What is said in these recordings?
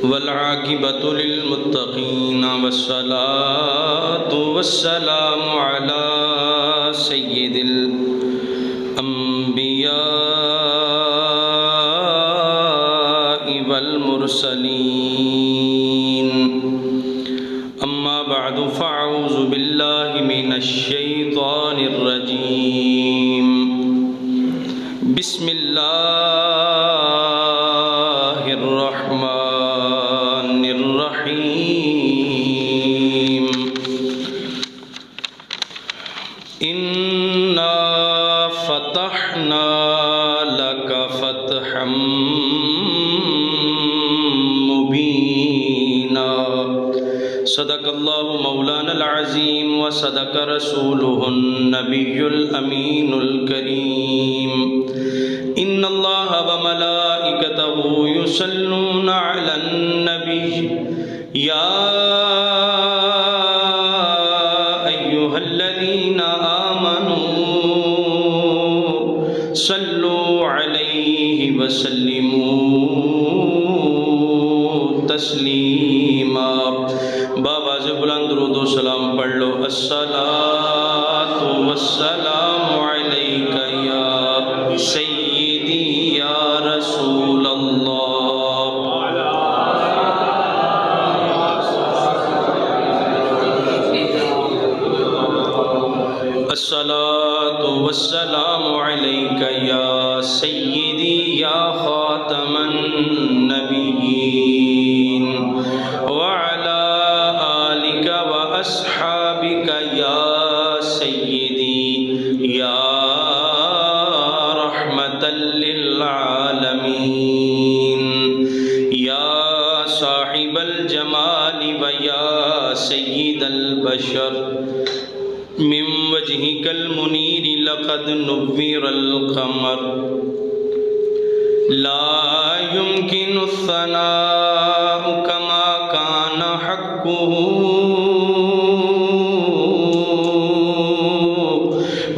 والعاقبۃ للمتقین والصلاة والسلام علی سید الانبیاء والمرسلین اما بعد فاعوذ باللہ من الشیطان الرجیم بسم اللہ الرحمن الرحیم انا فتحنا لک فتحا مبینا صدق اللہ مولانا العظیم وصدق رسولہ النبی الامین الکریم ان اللہ وملائکتہ یصلون علی النبی یا ایہا الذین آمنوا صلوا علیہ وسلموا تسلیما بآواز بلند درود و سلام پڑھ لو الصلاۃ والسلام علیک یا سیدی یا رسول اللہ الصلاۃ والسلام علیک یا سیدی یا خاتم النبیین وعلی آلک واصحابک یا سیدی یا للعالمین یا صاحب الجمال و یا سید البشر من وجهك المنیر لقد نور القمر لا يمكن الثناء كما كان حقه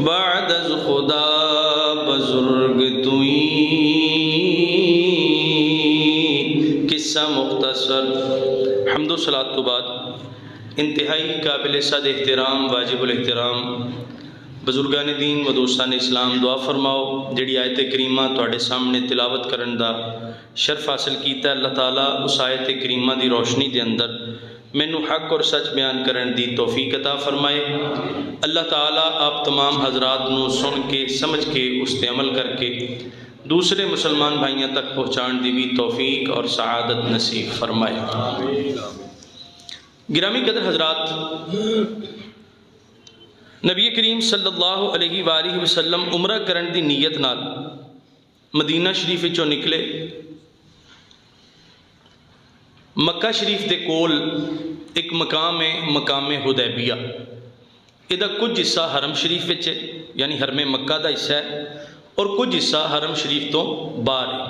بعد از خدا بزرگ توئی قصہ مختصر حمد و صلاۃ کے بعد انتہائی قابل صد احترام واجب الاحترام بزرگان دین و دوستان اسلام دعا فرماؤ جڑی آیت کریمہ تواڈے سامنے تلاوت کرن دا شرف حاصل کیتا ہے اللہ تعالیٰ اس آیت کریمہ دی روشنی دے اندر مینو حق اور سچ بیان کرن دی توفیق عطا فرمائے اللہ تعالیٰ آپ تمام حضرات نو سن کے سمجھ کے اس تے عمل کر کے دوسرے مسلمان بھائیاں تک پہنچان دی بھی توفیق اور سعادت نصیب فرمائے گرامی قدر حضرات نبی کریم صلی اللہ علیہ وآلہ وسلم عمرہ کرن دی نیت نال مدینہ شریف وچوں نکلے مکہ شریف دے کول ایک مقام ہے مقام حدیبیہ یہ کچھ حصہ حرم شریف وچ ہے یعنی حرم مکہ دا حصہ ہے اور کچھ حصہ حرم شریف تو باہر ہے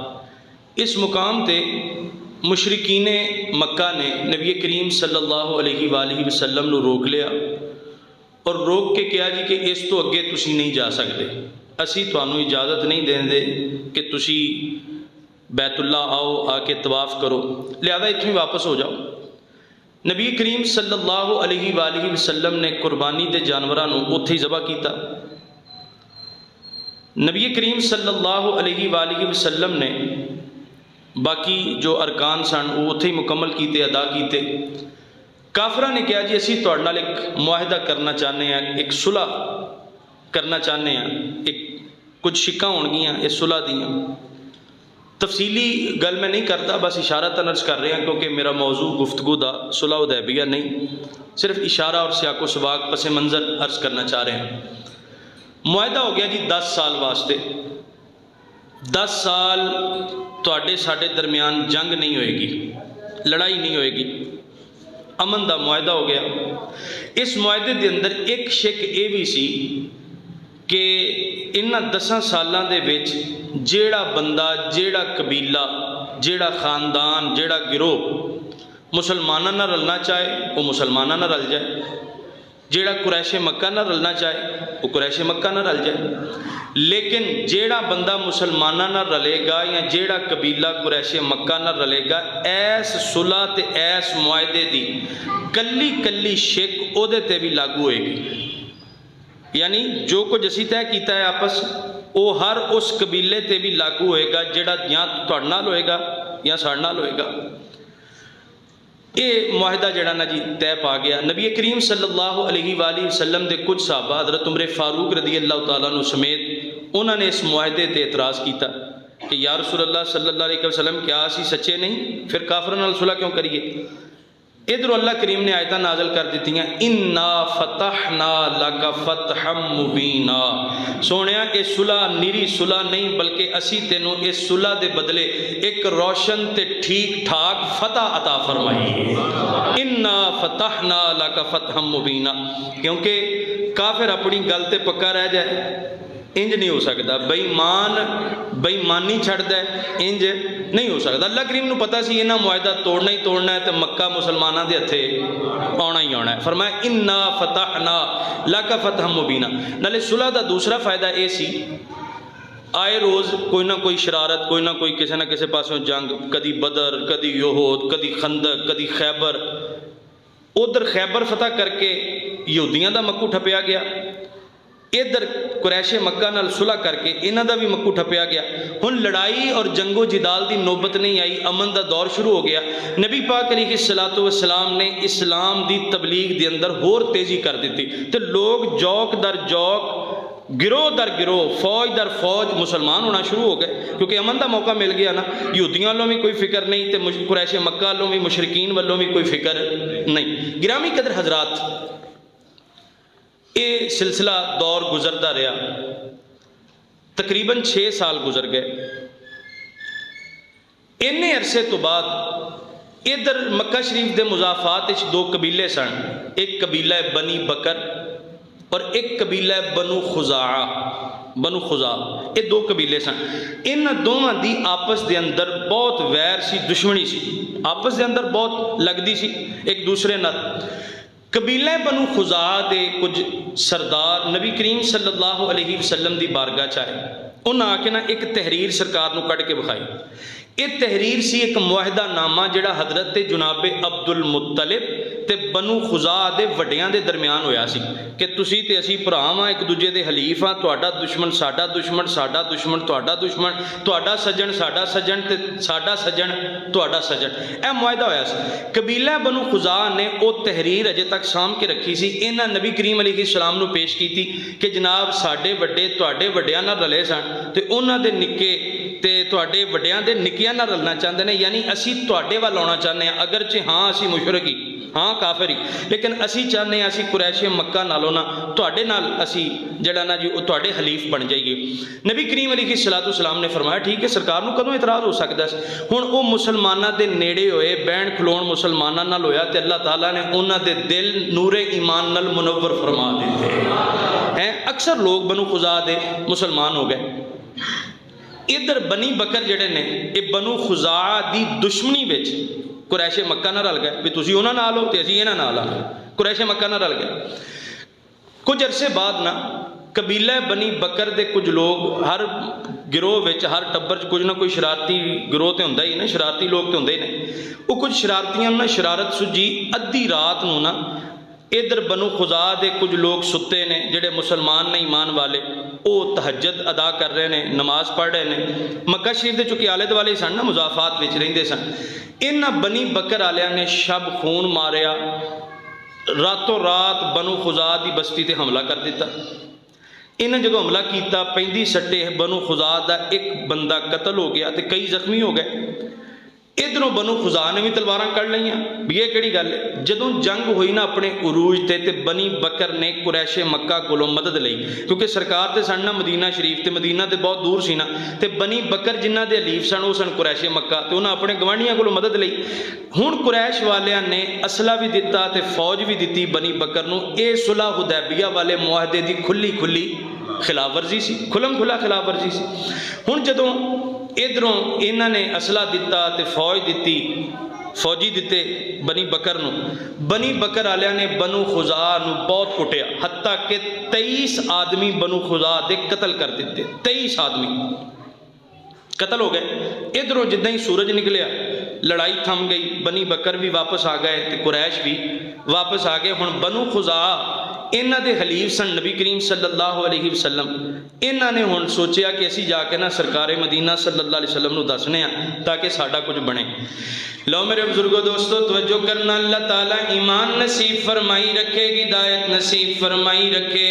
اس مقام تے مشرکین مکہ نے نبی کریم صلی اللہ علیہ وآلہ وسلم نو روک لیا اور روک کے کہا جی کہ اس تو اگے تسی نہیں جا سکتے اسی تانوں اجازت نہیں دیں دے کہ تسی بیت اللہ آؤ آ کے طواف کرو لہذا اتنے واپس ہو جاؤ نبی کریم صلی اللہ علیہ وآلہ وسلم نے قربانی دے جانوراں اوتھے ہی ذبح کیتا نبی کریم صلی اللہ علیہ وآلہ وسلم نے باقی جو ارکان سن وہ اوتھے ہی مکمل کیتے ادا کیتے کافرہ نے کہا جی اسی تواڈے نال ایک معاہدہ کرنا چاہنے ہیں ایک صلح کرنا چاہنے ہیں ایک کچھ شکاں ہونگیاں اس صلح دیاں تفصیلی گل میں نہیں کرتا بس اشارتاً عرض کر رہے ہیں کیونکہ میرا موضوع گفتگو دا صلح حدیبیہ نہیں صرف اشارہ اور سیاق و سباق پس منظر عرض کرنا چاہ رہے ہیں معاہدہ ہو گیا جی 10 سال واسطے 10 سال تواڈے ساڈے درمیان جنگ نہیں ہوئے گی لڑائی نہیں ہوئے گی امن دا معاہدہ ہو گیا اس معاہدے دے اندر ایک شک یہ بھی سی کہ انہاں 10 سالاں دے وچ جیڑا بندہ جیڑا قبیلہ جیڑا خاندان جیڑا گروہ مسلمانوں نہ رلنا چاہے وہ مسلمانوں نہ رل جائے جیڑا قریش مکہ نہ رلنا چاہے وہ قریش مکہ نہ رل جائے، لیکن جیڑا بندہ مسلمانہ نہ رلے گا یا جیڑا قبیلہ قریش مکہ نہ رلے گا، ایس صلح تے ایس معاہدے دی کلی کلی شک او دے تے بھی لاگو ہوئے گی۔ یعنی جو کچھ اسی طے کیتا ہے آپس وہ ہر اس قبیلے تے بھی لاگو ہوئے گا جڑا یا تہاڈے نال ہوئے گا یا ساڈے نال ہوئے گا۔ یہ معاہدہ جڑا نا جی طے پا گیا۔ نبی کریم صلی اللہ علیہ وآلہ وسلم دے کچھ صحابہ حضرت عمر فاروق رضی اللہ تعالیٰ عنہ سمیت انہوں نے اس معاہدے تے اعتراض کیتا کہ یا رسول اللہ صلی اللہ علیہ وسلم کیا اسی سچے نہیں، پھر کافروں نال صلح کیوں کریے؟ ادھر اللہ کریم نے آیتاں نازل کر دیتی ہیں، اِنَّا فَتَحْنَا لَكَ فَتْحًا مُبِينًا، سونیا اس صلح نیری صلح نہیں بلکہ اسی تینوں اس صلح دے بدلے ایک روشن تے ٹھیک ٹھاک فتح عطا فرمائی۔ اِنَّا فَتَحْنَا لَكَ فَتْحًا مُبِينًا، کیونکہ کافر اپنی گل تے پکا رہ جائے انج نہیں ہو سکتا، بےایمانی چھڑ دے انج نہیں ہو سکتا۔ اللہ کریم نو پتہ سی انہاں معاہدہ توڑنا ہی توڑنا ہے تے مکہ مسلماناں دے ہتھے آنا ہی آنا ہے۔ فرمایا انا فتحنا لک فتحا مبینا۔ نالے صلح دا دوسرا فائدہ اے سی، آئے روز کوئی نہ کوئی شرارت، کوئی نہ کوئی کسی نہ کسی پاسوں جنگ، کدی بدر، کدی یہود، کدی خندق، کدی خیبر۔ ادھر خیبر فتح کر کے یہودیاں دا مکو ٹھپیا گیا، ادھر قریش مکہ نال صلح کر کے انہاں دا بھی مکو ٹھپیا گیا۔ ہن لڑائی اور جنگ و جدال دی نوبت نہیں آئی، امن دا دور شروع ہو گیا۔ نبی پاک علیہ الصلوۃ والسلام نے اسلام دی تبلیغ دے اندر ہور تیزی کر دیتی تے لوگ جوک در جوک، گروہ در گروہ، فوج در فوج مسلمان ہونا شروع ہو گئے، کیونکہ امن دا موقع مل گیا نا۔ یہودیاں والوں بھی کوئی فکر نہیں تے قریش مکہ والوں بھی، مشرکین والوں بھی کوئی فکر نہیں۔ گرامی قدر حضرات، یہ سلسلہ دور گزرتا رہا، تقریباً 6 سال گزر گئے۔ انہیں عرصے تو بعد ادھر مکہ شریف دے مضافات اچ 2 قبیلے سن، ایک قبیلہ بنی بکر اور ایک قبیلہ بنو خزاعہ۔ بنو خزاعہ یہ 2 قبیلے سن، ان دونوں دی آپس دے اندر بہت ویر سی، دشمنی سی، آپس دے اندر بہت لگدی سی ایک دوسرے نال۔ قبیلہ بنو خزاعہ دے کچھ سردار نبی کریم صلی اللہ علیہ وسلم دی بارگاہ چاہے، انہاں آ کے نا ایک تحریر سرکار نو کٹ کے بکھائی۔ یہ تحریر سی ایک معاہدہ نامہ جڑا حضرت جناب عبد المطلب تے بنو خزاعہ دے وڈیاں دے درمیان ہویا سی کہ تسی تے اسی بھرا ہاں، ایک دوجے دے حلیف ہاں، تہاڈا دشمن ساڈا دشمن، ساڈا دشمن تہاڈا دشمن، تہاڈا سجن ساڈا سجن تے ساڈا سجن تہاڈا سجن، اے معاہدہ ہویا سی۔ قبیلہ بنو خزاعہ نے او تحریر اجے تک سام کے رکھی سی، انہاں نبی کریم علیہ السلام نو پیش کیتی کہ جناب ساڈے وڈے تہاڈے وڈیاں نال رلے سن تے انہاں دے نکے تے تہاڈے وڈیاں دے نکیاں نال رلنا چاہندے نے، یعنی اسی تہاڈے ول آਉਣਾ چاہنے ہیں، اگرچہ ہاں اسی مشرک ہی، ہاں کافر ہی، لیکن اسی چاہنے ہیں اسی قریش مکہ نالوں نا تہاڈے نال اسی جڑا نا جی تہاڈے حلیف بن جائیے۔ نبی کریم علیہ الصلوۃ والسلام نے فرمایا ٹھیک ہے، سرکار نو کدوں اعتراض ہو سکدا سی؟ ہن او مسلماناں دے نیڑے ہوئے، بین کھلون مسلماناں نال ہویا تے اللہ تعالیٰ نے انہاں دے دل نور ایمان نال منور فرما دیتے ہیں۔ اکثر لوگ بنو خزاعہ دے مسلمان ہو گئے۔ ادھر بنی بکر جڑے نے یہ بنو خزاعہ دی دشمنی وچ قریش مکہ نہ رل گئے بھی تسی انہاں نال ہو تے اسی انہاں نال آ، قریش مکہ نہ رل گئے۔ کچھ عرصے بعد نا قبیلہ بنی بکر دے کچھ لوگ، ہر گروہ وچ ہر ٹبر چ کچھ نہ کوئی شرارتی گروہ تے ہوندا ہی نا، شرارتی لوگ تے ہوندے ہی نے، وہ کچھ شرارتیاں نا شرارت سجی ادھی رات نو نا ادھر بنو خزاعہ دے کچھ لوگ ستے نے جڑے مسلمان نے ایمان والے، وہ تہجد ادا کر رہے ہیں، نماز پڑھ رہے ہیں۔ مکہ شریف دے چونکہ آلے دوالے سن نا، مضافات وچ رہندے سن، انہاں بنی بکر آلیاں نے شب خون ماریا، راتوں رات بنو خزاعہ دی بستی تے حملہ کر دیتا۔ انہاں جدوں حملہ کیتا، پیندی سٹے بنو خزاعہ دا ایک بندہ قتل ہو گیا تے کئی زخمی ہو گئے۔ ادھروں بنو خزاعہ نے بھی تلواراں کڑ لئیاں بھی یہ کیڑی گل ہے۔ جدوں جنگ ہوئی نا اپنے عروج تے بنی بکر نے قریش مکہ کولوں مدد لئی، کیونکہ سرکار تے سن نا مدینہ شریف تے مدینہ تے بہت دور سی نا، تے بنی بکر جنہ دے حلیف سن وہ سن قریش مکہ، تے انہاں اپنے گوانڈیاں کولوں مدد لئی۔ ہن قریش والیاں نے اسلحہ بھی دتا تے فوج بھی دتی بنی بکر نو۔ اے صلح حدیبیہ والے معاہدے دی کھلی کھلی خلاف ورزی سی، کھلم کھلا خلاف ورزی سی۔ ہن جدوں ادھروں انہاں نے اسلحہ دتا تے فوج دتی، فوجی دیتے بنی بکر نو، بنی بکر والوں نے بنو خزاع نو بہت کٹیا، حتیٰ کہ 23 آدمی بنو خزاع دے قتل کر دیتے، 23 آدمی قتل ہو گئے۔ ادھروں جدہ ہی سورج نکلیا لڑائی تھم گئی، بنی بکر بھی واپس آ گئے تے قریش بھی واپس آ گئے۔ ہن بنو خزاع انہاں دے حلیف سن نبی کریم صلی اللہ علیہ وسلم، انہاں نے ہن سوچیا کہ اسی جا کے نا سرکار مدینہ صلی اللہ علیہ وسلم نو دسنے ہیں تاکہ ساڈا کچھ بنے۔ لو میرے بزرگو دوستو توجہ کرنا، اللہ تعالیٰ ایمان نصیب فرمائی رکھے، ہدایت نصیب فرمائی رکھے۔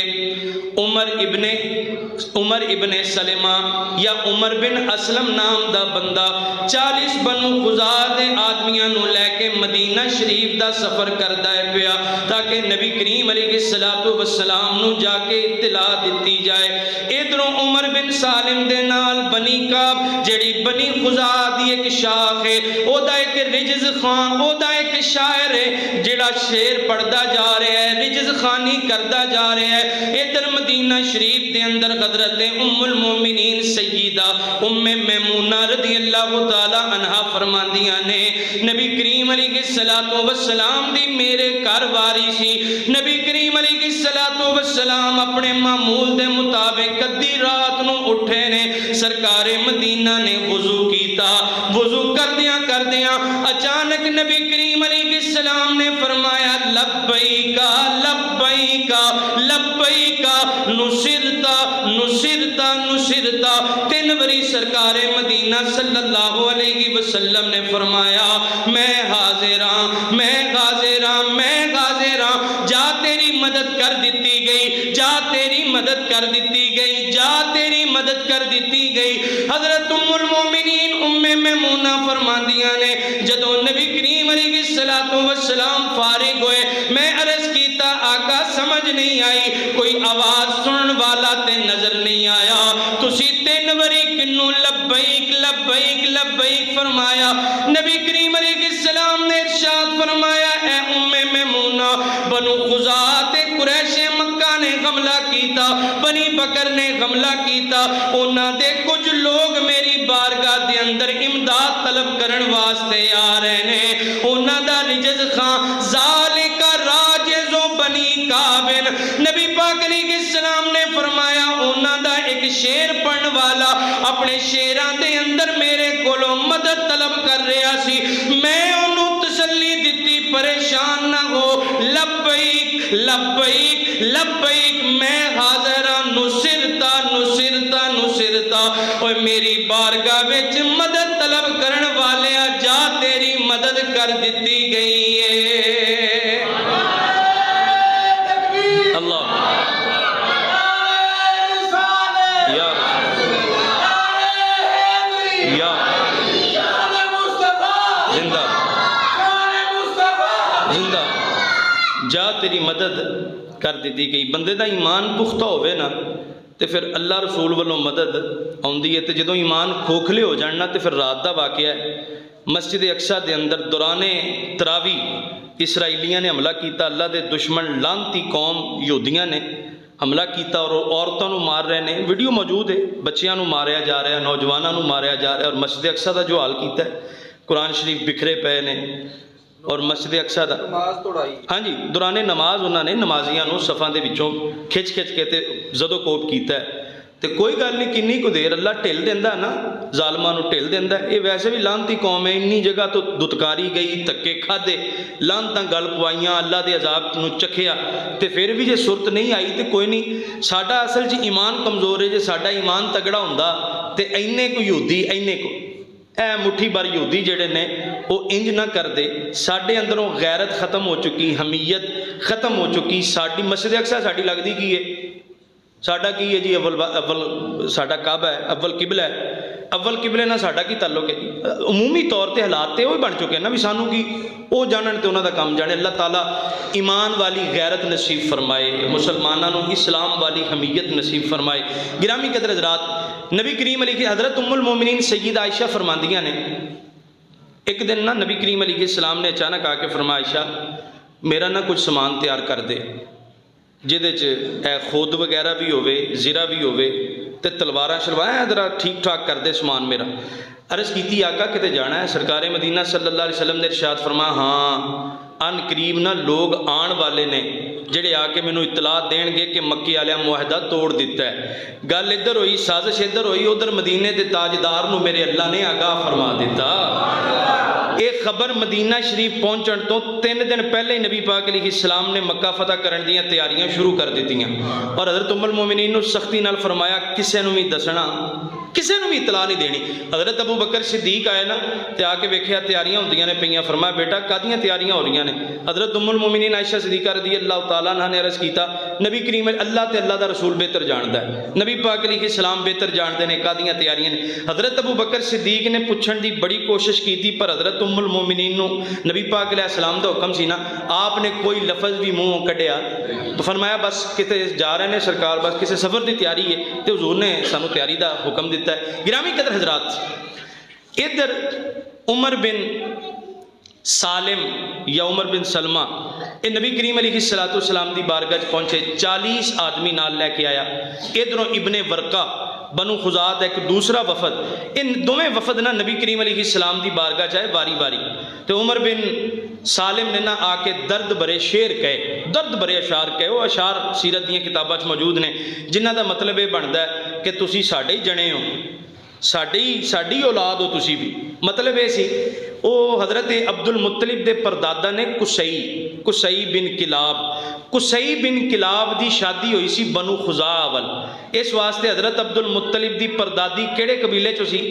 عمر ابن سلمہ یا عمر بن اسلم نام دا بندہ 40 بنو خزاع دے آدمیاں نو لے کے مدینہ شریف دا سفر کردا ہے پیا تاکہ نبی کریم علیہ السلام نو جا کے اطلاع دیتی جائے۔ ادھروں عمر بن سالم دے نال بنی کعب جڑی بنی خزاع دی ایک شاخ ہے، او دا ایک رجز خان، او دا ایک شاعر ہے جڑا شعر پڑھدا جا رہا ہے، رجز خانی کردا جا رہا ہے۔ ادھر مدینہ شریف دے اندر حضرت ام المومنین سیدہ ام میمونہ رضی اللہ تعالی عنہا فرماندیاں نے نبی کریم علیہ السلام دی میرے گھر واری سی، نبی کریم علیہ السلام اپنے معمول دے مطابق ادھی رات نو اٹھے نے، سرکار مدینہ نے وضو کیتا، وضو کردیاں اچانک نبی کریم علیہ السلام نے فرمایا لبیکا لبیکا لبیکا نصرتا نصرتا نصرتا، 3 باری سرکار مدینہ صلی اللہ علیہ وسلم نے فرمایا میں حاضر ہاں، میں حاضر ہاں، میں حاضر ہاں، جا تیری مدد کر دیتی گئی، جا تیری مدد کر دیتی گئی، جا تیری مدد کر دیتی گئی۔ حضرت ام المومنین ام میمونہ فرماندیاں نے جدو نبی کریم علیہ السلام فارغ ہوئے میں عرض کیتا آقا سمجھ نہیں آئی، کوئی آواز سنن والا تے نظر نہیں آیا، تسی 3 باری کنوں لبیک لبیک لبیک فرمایا۔ نبی کریم علیہ السلام نے ارشاد فرمایا اے ام میمونہ بنو خزاع تے قریش مکہ نے حملہ کیتا، بنی بکر نے حملہ کیتا، انہاں دے کچھ لوگ میری بارگاہ دے اندر امداد طلب کرن واسطے آ رہے ہیں، انہاں دا رجز خان ذالک راجز بنی کعب، نبی پاک علیہ السلام نے فرمایا انہاں دا ایک شعر پڑھن والا اپنے شعراں دے اندر میرے کولوں مدد طلب کر رہا سی، میں انہوں تسلی دیتی پریشان نہ ہو، لبیک لبیک لبیک میں حاضر ہاں، نصرتا نصرتا نصرتا، اور میری بارگاہ وچ مدد طلب کرن والے جا تیری مدد کر دیتی گئی ہے۔ اللہ جا تیری مدد کر دیتی گئی۔ بندے دا ایمان پختہ ہوئے نا تے پھر اللہ رسول والوں مدد آندی ہے، تے جدوں ایمان کھوکھلے ہو جاننا تے پھر رات دا واقعہ ہے، مسجد اقصی دے اندر دوران تراوی اسرائیلیاں نے حملہ کیتا، اللہ دے دشمن لعنتی قوم یہودیاں نے حملہ کیتا اور عورتوں نو مار رہے ہیں، ویڈیو موجود ہے، بچیاں نو ماریا جا رہا ہے، نوجوانوں نو ماریا جا رہا ہے، اور مسجد اقصی دا جو حال کیتا ہے، قرآن شریف بکھرے پے نے، اور مسجد اقصی دا نماز توڑائی، ہاں جی دوران نماز انہوں نے نمازیاں نو صفاں دے وچوں کھچ کے تے زدو کوب کیتا ہے، تے کوئی گل نہیں کنی کو دیر اللہ ٹھل دیندا نا، ظالماں نو ٹھل دیندا ہے۔ یہ ویسے بھی لعنتی قوم ہے، انی جگہ تو دتکاری گئی، تکے کھادے، لعنتاں گل پوائیاں، اللہ دے عذاب نو چکھیا، تے پھر بھی جے صورت نہیں آئی تے کوئی نہیں، ساڈا اصل جی ایمان کمزور ہے، جے ساڈا ایمان تگڑا ہوندا تے اینے کو یہودی اینے کو اے مٹھی بار یہودی جڑے نے وہ انج نہ کر دے، ساڈے اندروں غیرت ختم ہو چکی، حمیت ختم ہو چکی، ساڈی مسجد اقصی ساڈی لگدی کی ہے، ساڈا کی ہے جی اول ساڈا کعبہ ہے، اول قبلہ ہے، اول قبلے نہ ساڈا کی تعلق ہے، عمومی طور تے حالات تے وہ بن چکے ہیں نا، بھی سانو کی وہ جانن تے انہاں دا کام جانے۔ اللہ تعالیٰ ایمان والی غیرت نصیب فرمائے، مسلمانوں اسلام والی حمیت نصیب فرمائے۔ گرامی قدر حضرات، نبی کریم علیہ حضرت ام المومنین سید عائشہ فرماندیاں نے ایک دن نا نبی کریم علیہ السلام نے اچانک آ کے فرمایا عائشہ میرا نا کچھ سامان تیار کر دے جہدے اے خود وغیرہ بھی ہوئے، زیرہ بھی ہوئے تے تلواراں شلواراں ذرا ٹھیک ٹھاک کر دے سامان میرا۔ عرض کیتی آقا کتے جانا ہے؟ سرکار مدینہ صلی اللہ علیہ وسلم نے ارشاد فرمایا ہاں ان قریب نہ لوگ آن والے نے جڑے آ کے مینوں اطلاع دین گے کہ مکی والیاں معاہدہ توڑ دیتا ہے. گل ادھر ہوئی، سازش ادھر ہوئی، ادھر مدینے دے تاجدار نو میرے اللہ نے آگاہ فرما دیتا. ایک خبر مدینہ شریف پہنچن تو 3 دن پہلے ہی نبی پاک علیہ السلام نے مکہ فتح کرن دیاں تیاریاں شروع کر دیتیاں اور حضرت ام المومنین نو سختی نال فرمایا کسے نو بھی دسنا، کسے نو بھی اطلاع نہیں دینی. حضرت ابو بکر صدیق آئے نا تے آ کے ویکھیا تیاریاں ہوندیاں نے پئیاں. فرمایا بیٹا کادیاں تیاریاں ہو رہیاں نے؟ حضرت ام المومنین عائشہ صدیقہ رضی اللہ تعالیٰ عنہ نے عرض کیتا نبی کریم اللہ تے اللہ دا رسول بہتر جاندا ہے، نبی پاک علیہ السلام بہتر جانتے نے کادیاں تیاریاں نے. حضرت ابو بکر صدیق نے پوچھن دی بڑی کوشش کیتی پر حضرت ام المومنین نو نبی پاک علیہ السلام دا حکم سی نا، آپ نے کوئی لفظ بھی منہ کڈیا تو فرمایا بس کتے جا رہے ہیں سرکار، بس کسی سفر دی تیاری ہے تے حضور نے سانو تیاری دا حکم دیتا ہے. گرامی قدر حضرات، ادھر عمر بن سالم یا عمر بن سلمہ یہ نبی کریم علیہ السلام دی بارگاہ پہنچے، 40 آدمی نال لے کے آیا. ادھروں ابن ورقہ بنو خزاعہ ایک دوسرا وفد، ان دوویں وفد نہ نبی کریم علیہ السلام دی بارگاہ جائے باری باری. تو عمر بن سالم نے نہ آ کے درد بھرے شعر کہے، درد بھرے اشعار کہے. وہ اشعار سیرت دیاں کتاباں چ موجود نے جنہ دا مطلب یہ بنتا ہے کہ تسی ساڈے ہی جنے ہو، ساڈی اولاد ہو تسی بھی. مطلب یہ سی وہ حضرت عبد المطلب دے پردادا نے قصی بن کلاب دی شادی ہوئی سی بنو خزاعہ ول. اس واسطے حضرت عبد المطلب دی پردادی کیڑے قبیلے چو سی؟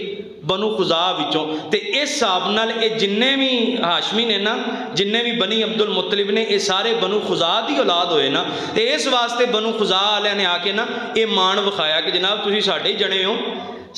بنو خزاعہ وچوں. تے اس حساب نال اے جننے بھی ہاشمی نے نا، جننے بھی بنی عبد المطلب نے، اے سارے بنو خزاعہ دی اولاد ہوئے نا. تے اس واسطے بنو خزاعہ والے نے آ کے نا اے مان وکھایا کہ جناب تسی ساڈے ہی جنے ہو،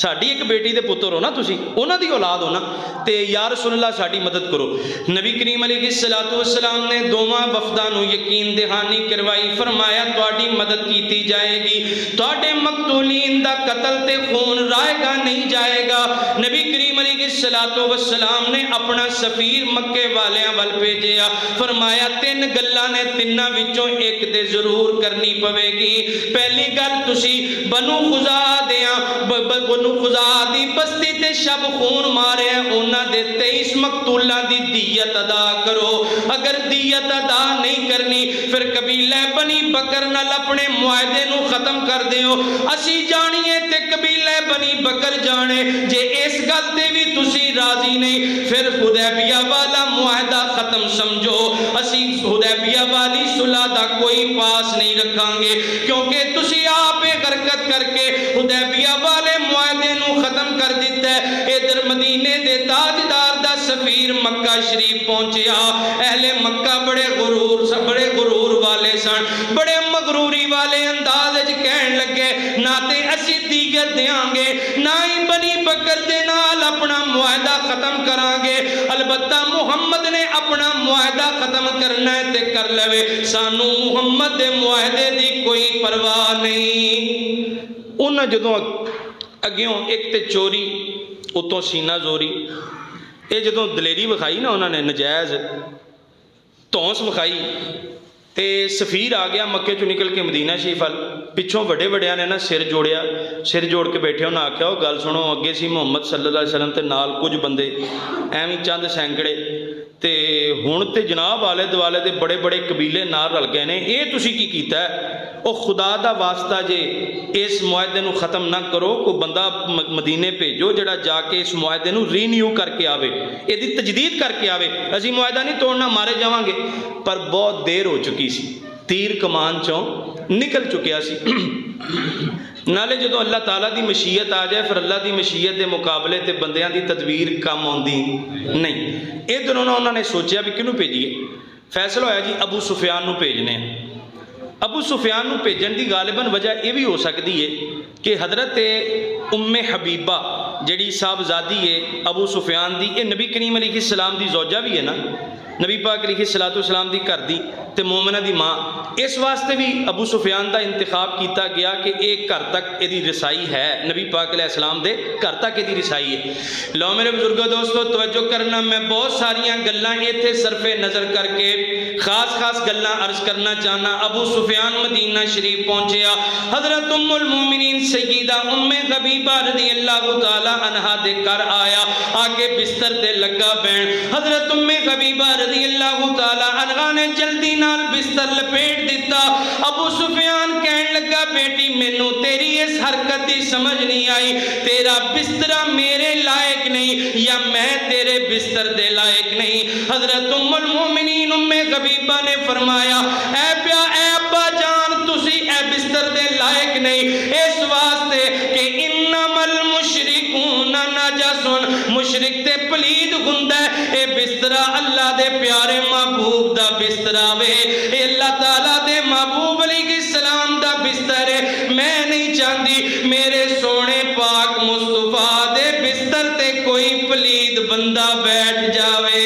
ساڈی ایک بیٹی دے پتر ہو نا، تسی انہاں دی اولاد ہو نا، تے یا رسول اللہ ساڈی مدد کرو. نبی کریم علیہ السلام نے دوواں وفداں نو یقین دہانی کروائی. فرمایا تہاڈی مدد کیتی جائے گی، تہاڈے مقتولین دا قتل تے خون رائے گا نہیں جائے گا. نبی کریم علیہ السلام نے اپنا سفیر مکے والیاں ول بھیجیا. فرمایا 3 گلاں نے، تیناں وچوں ایک تے ضرور کرنی پوے گی. پہلی گل تسی بنو خزاعہ دیاں بنو خزاعہ دی بستی تے شب خون مارے ہیں انہاں دے 23 مقتولاں دی دیت ادا کرو. اگر دیت ادا نہیں کرنی پھر قبیلہ بنی بکر نال اپنے معاہدے نو ختم کر دیو. اسی جانیے تے قبیلہ بنی بکر جانے. جے اس گل تے بھی تسی راضی نہیں پھر حدیبیہ والا معاہدہ ختم سمجھو. اسی حدیبیہ والی صلح دا کوئی پاس نہیں رکھاں گے کیونکہ تسی آپ حرکت کر کے حدیبیہ والے معاہدے نو ختم کر دیتا ہے. ادھر مدینے دے تاجدار دا سفیر مکہ شریف پہنچیا. اہل مکہ بڑے غرور والے سن، بڑے مغروری والے انداز وچ کہن لگے نہ تے اسی دیت دیاں گے نہ ہی بنی بکر دے نال اپنا معاہدہ ختم کراں گے. البتہ محمد نے اپنا معاہدہ ختم کرنا ہے تے کر لوے، سانو محمد دے معاہدے دی کوئی پرواہ نہیں. انہاں جدوں اگیوں ایک تے چوری اتوں سینہ زوری، یہ جدوں دلیری وکھائی نا انہوں نے نجائز تونس وکھائی تے سفیر آ گیا مکے چوں نکل کے مدینہ شریف وال. پچھوں بڑے بڑیاں نے نا سر جوڑیا، سر جوڑ کے بیٹھے انہاں آکھیا وہ گل سنو اگے سی محمد صلی اللہ علیہ وسلم تے نال کچھ بندے ایویں چند سینکڑے تے ہن تے جناب آلے دوالے دے بڑے بڑے قبیلے نال رل گئے نے. اے تسی کی کیتا ہے؟ او خدا دا واسطہ جے اس معاہدے نو ختم نہ کرو، کوئی بندہ مدینے بھیجو جڑا جا کے اس معاہدے نو رینیو کر کے آوے، یہ دی تجدید کر کے آوے. اسی معاہدہ نہیں توڑنا، مارے جاواں گے. پر بہت دیر ہو چکی سی، تیر کمان چوں نکل چکیا سی. نالے جدوں اللہ تعالیٰ دی مشیت آ جائے پھر اللہ دی مشیت دے مقابلے تے بندیاں دی تدبیر کم آندی نہیں. ادھر انہوں نے سوچیا بھی کنوں بھیجیے. فیصلہ ہویا جی ابو سفیان نو بھیجنے. ابو سفیان نو بھیجن دی غالباً وجہ یہ بھی ہو سکتی ہے کہ حضرت ام حبیبہ جڑی صاحبزادی ہے ابو سفیان دی، یہ نبی کریم علیہ السلام دی زوجہ بھی ہے نا، نبی پاک علیہ السلام دی گھر دی تے مومنہ دی ماں. اس واسطے بھی ابو سفیان دا انتخاب کیتا گیا کہ ایک گھر تک یہ رسائی ہے، نبی پاک علیہ السلام دے گھر تک یہ رسائی ہے۔ لو میرے بزرگوں دوستو توجہ کرنا، میں بہت ساریاں گلاں ایتھے صرف نظر کر کے خاص گلاں عرض کرنا چاہنا۔ ابو سفیان مدینہ شریف پہنچیا، حضرت ام المومنین سیدہ ام حبیبہ رضی اللہ تعالی عنہا دے کر آیا، آگے بستر تے لگا بین۔ حضرت ام حبیبہ رضی اللہ تعالی عنہا نے جلدی نال بستر لپیٹ دیتا۔ ابو سفیان کہن لگا بیٹی مینوں تیری اس حرکت دی سمجھ نہیں آئی، تیرا بسترہ میرے لائق نہیں یا میں تیرے بستر دے لائق نہیں۔ حضرت ام المومنین ام حبیبہ نے فرمایا اے ابا جان تسی اے بستر دے لائق نہیں، اس واسطے کہ انما المشرکون نجس، مشرک تے پلید ہوندا ہے، اے بسترہ اللہ دے پیارے محبوب دا بسترہ وے، اے اللہ تعالیٰ دے محبوب علیہ السلام دا بستر ہے، میں نہیں چاہتی میرے سونے پاک مصطفیٰ دے بستر تے کوئی پلید بندہ بیٹھ جاوے۔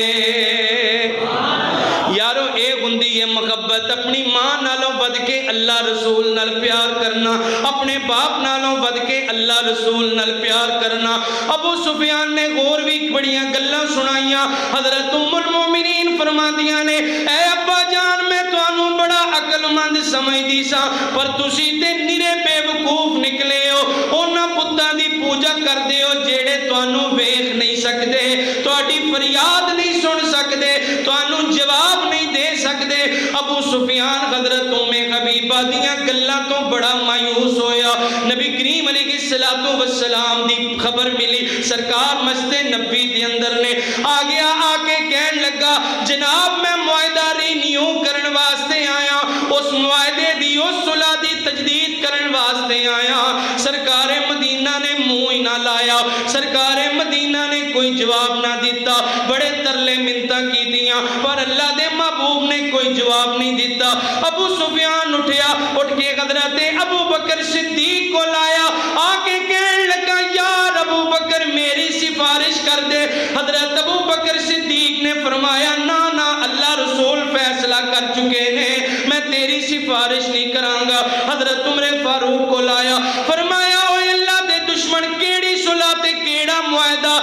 یارو اے ہوندی ہے محبت، اپنی ماں نالوں ود کے اللہ رسول نال پیار کرنا، اپنے باپ نالوں ود کے اللہ رسول نال پیار کرنا۔ ابو سفیان نے غور بھی بڑیاں گلاں سنائیاں۔ حضرت ام المومنین فرماندیاں نے اے ابا جان میں تانوں بڑا عقل مند سمجھدی سا، پر تسی تے نرے بے وقوف نکلے ہو، انہاں بتاں دی پوجا کردے ہو جیڑے تانوں ویکھ نہیں سکدے، تہاڈی فریاد نہیں سن سکدے، تانوں جواب نہیں دے سکدے۔ ابو سفیان حضرت ام حبیبہ دیاں گلاں تو بڑا مایوس ہویا۔ نبی کریم علیہ السلام دی خبر ملی، سرکار مسجد نبی دے اندر نے آ گیا، آ کے کہن لگا جناب میں معاہدہ رینیو کرن واسطے آیا، اس معاہدے دی اس صلح دی تجدید کرن واسطے آیا۔ سرکار مدینہ نے منہ ہی نہ لایا، سرکار مدینہ نے کوئی جواب نہ دیتا، بڑے ترلے منتاں کیتیاں پر اللہ دے محبوب نے کوئی جواب نہیں دیتا۔ ابو سفیان اٹھیا، اٹھ کے حضرت ابو بکر صدیق کو لایا، آ کے کہن لگا یار ابو بکر میری سفارش کر دے۔ حضرت ابو بکر صدیق نے فرمایا نا نا اللہ رسول فیصلہ کر چکے ہیں، میں تیری سفارش نہیں کراں گا۔ حضرت عمر فاروق کو لایا، فرمایا اوے اللہ دے دشمن کیڑی صلح تے کیڑا معاہدہ،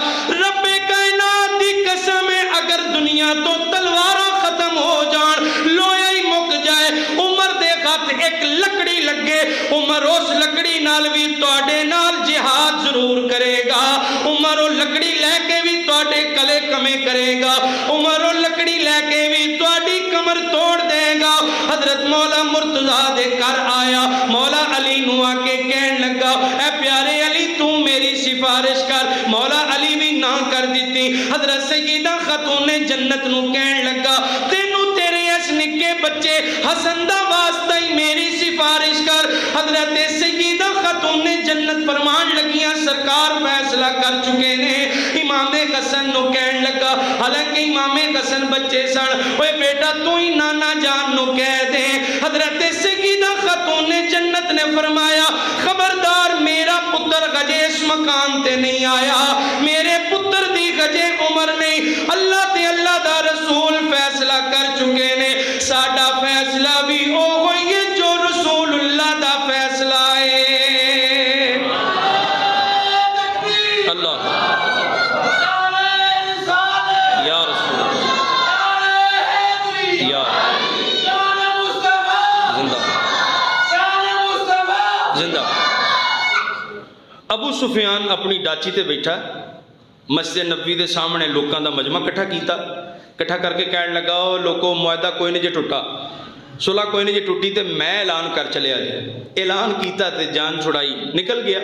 رب کائنات دی قسم ہے اگر دنیا تو تلواراں ختم ہو جان، لویا ہی مک جائے، عمر دے ہاتھ ایک لکڑی لگے، عمر اس لکڑی نال بھی تواڈے نال جہاد ضرور کرے گا، عمر وہ لکڑی لے کے بھی تواڈے کلے کمے کرے گا، عمر وہ لکڑی لے کے بھی تواڈی کمر توڑ دے گا۔ حضرت مولا مرتضیٰ دے کر آیا، مولا علی نو آ کے کہن لگا اے پیارے علی تو میری سفارش کر، مولا علی بھی نہ کر دیتی۔ حضرت سیدہ خاتون جنت نو کہن لگا تینوں تیرے اس نکے بچے حسن دا واسطہ ہی میری سفارش کر۔ حضرت سیدہ خاتون جنت فرمان لگیاں سرکار فیصلہ کر چکے نے۔ امام حسن نو کہن لگا حالانکہ امام حسن بچے سن، اوے بیٹا تو ہی نانا جان نو کہہ دے۔ حضرت سیدہ خاتون جنت نے فرمایا خبردار میرا پتر گجے اس مقام تے نہیں آیا، میرے پتر دی گجے عمر نہیں، اللہ تے اللہ دا رسول فیصلہ کر چکے نے، ساڈا فیصلہ بھی او ہوئی ہے جو رسول اللہ دا فیصلہ ہے۔ اللہ یا رسول یا زندہ۔ ابو سفیان اپنی ڈاچی تے بیٹھا، مسجد نبوی دے سامنے لوکاں دا مجمع کٹھا کیتا، کٹھا کر کے کہنے لگا او لوکو معاہدہ کوئی نہیں جے ٹوٹا، صلح کوئی نہیں جے ٹوٹی تے میں اعلان کر چلے آجے۔ اعلان کیتا تے جان چھڑائی نکل گیا۔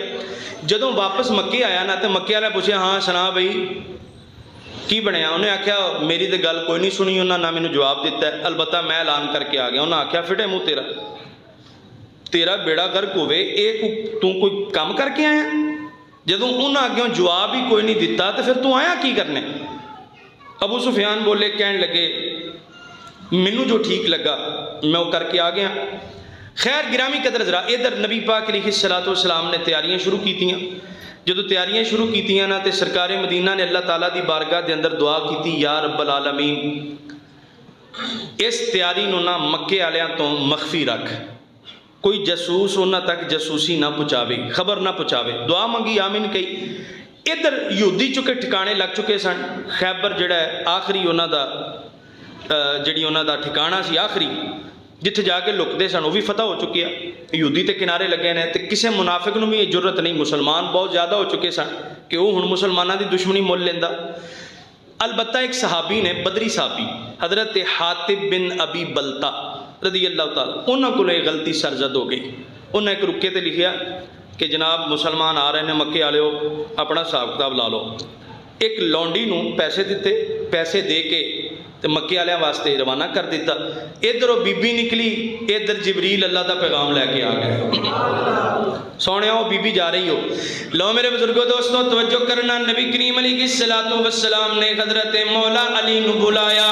جدوں واپس مکے آیا نا تے مکے والے پوچھے ہاں سنا بھئی کی بنیا، انہیں آکھیا میری تے گل کوئی نہیں سنی، انہاں نہ مینوں جواب دیتا ہے، البتہ میں اعلان کر کے آ گیا۔ انہاں آکھیا فٹے منہ تیرا بیڑا غرق ہوئے، تو کوئی کام کر کے آیا؟ جدوں انہاں آگے جواب ہی کوئی نہیں دیتا تو پھر تو آیا کی کرنے؟ ابو سفیان بولے کہنے لگے مینوں جو ٹھیک لگا میں وہ کر کے آ گیا۔ خیر گرامی قدر ذرا ادھر نبی پاک علیہ السلام نے تیاریاں شروع کیتیاں۔ جدو تیاریاں شروع کیتیاں نا تے سرکار مدینہ نے اللہ تعالیٰ دی بارگاہ دے اندر دعا کیتی یا رب العالمین اس تیاری نو نہ مکے والوں تو مخفی رکھ، کوئی جاسوس انہاں تک جاسوسی نہ پہنچاوے، خبر نہ پہنچاوے۔ دعا منگی، آمین کہی۔ ادھر یہودی چکے ٹھکانے لگ چکے سن، خیبر جڑا ہے آخری انہاں دا جڑی انہاں دا ٹھکانہ سی آخری جتھے جا کے لکتے سن، وہ بھی فتح ہو چکے ہیں، یہودی تے کنارے لگے نے، تے کسے منافق نو بھی یہ جرت نہیں، مسلمان بہت زیادہ ہو چکے سن کہ وہ ہن مسلمانوں دی دشمنی مول لیندا۔ البتہ ایک صحابی نے، بدری صحابی حضرت حاطب بن ابی بلتا رضی اللہ تعالیٰ، انہوں کو یہ غلطی سرزد ہو گئی۔ انہیں ایک رکے تے لکھیا کہ جناب مسلمان آ رہے ہیں مکے والے ہو، اپنا حساب کتاب لا لو۔ ایک لونڈی نو پیسے دیتے، پیسے دے کے تے مکے والے واسطے روانہ کر دیتا۔ ادھر وہ بی بی نکلی، ادھر جبریل اللہ دا پیغام لے کے آ گئے۔ سونے وہ بی بی جا رہی ہو۔ لو میرے بزرگوں دوستوں توجہ کرنا، نبی کریم علیہ الصلوۃ والسلام نے حضرت مولا علی نو بلایا،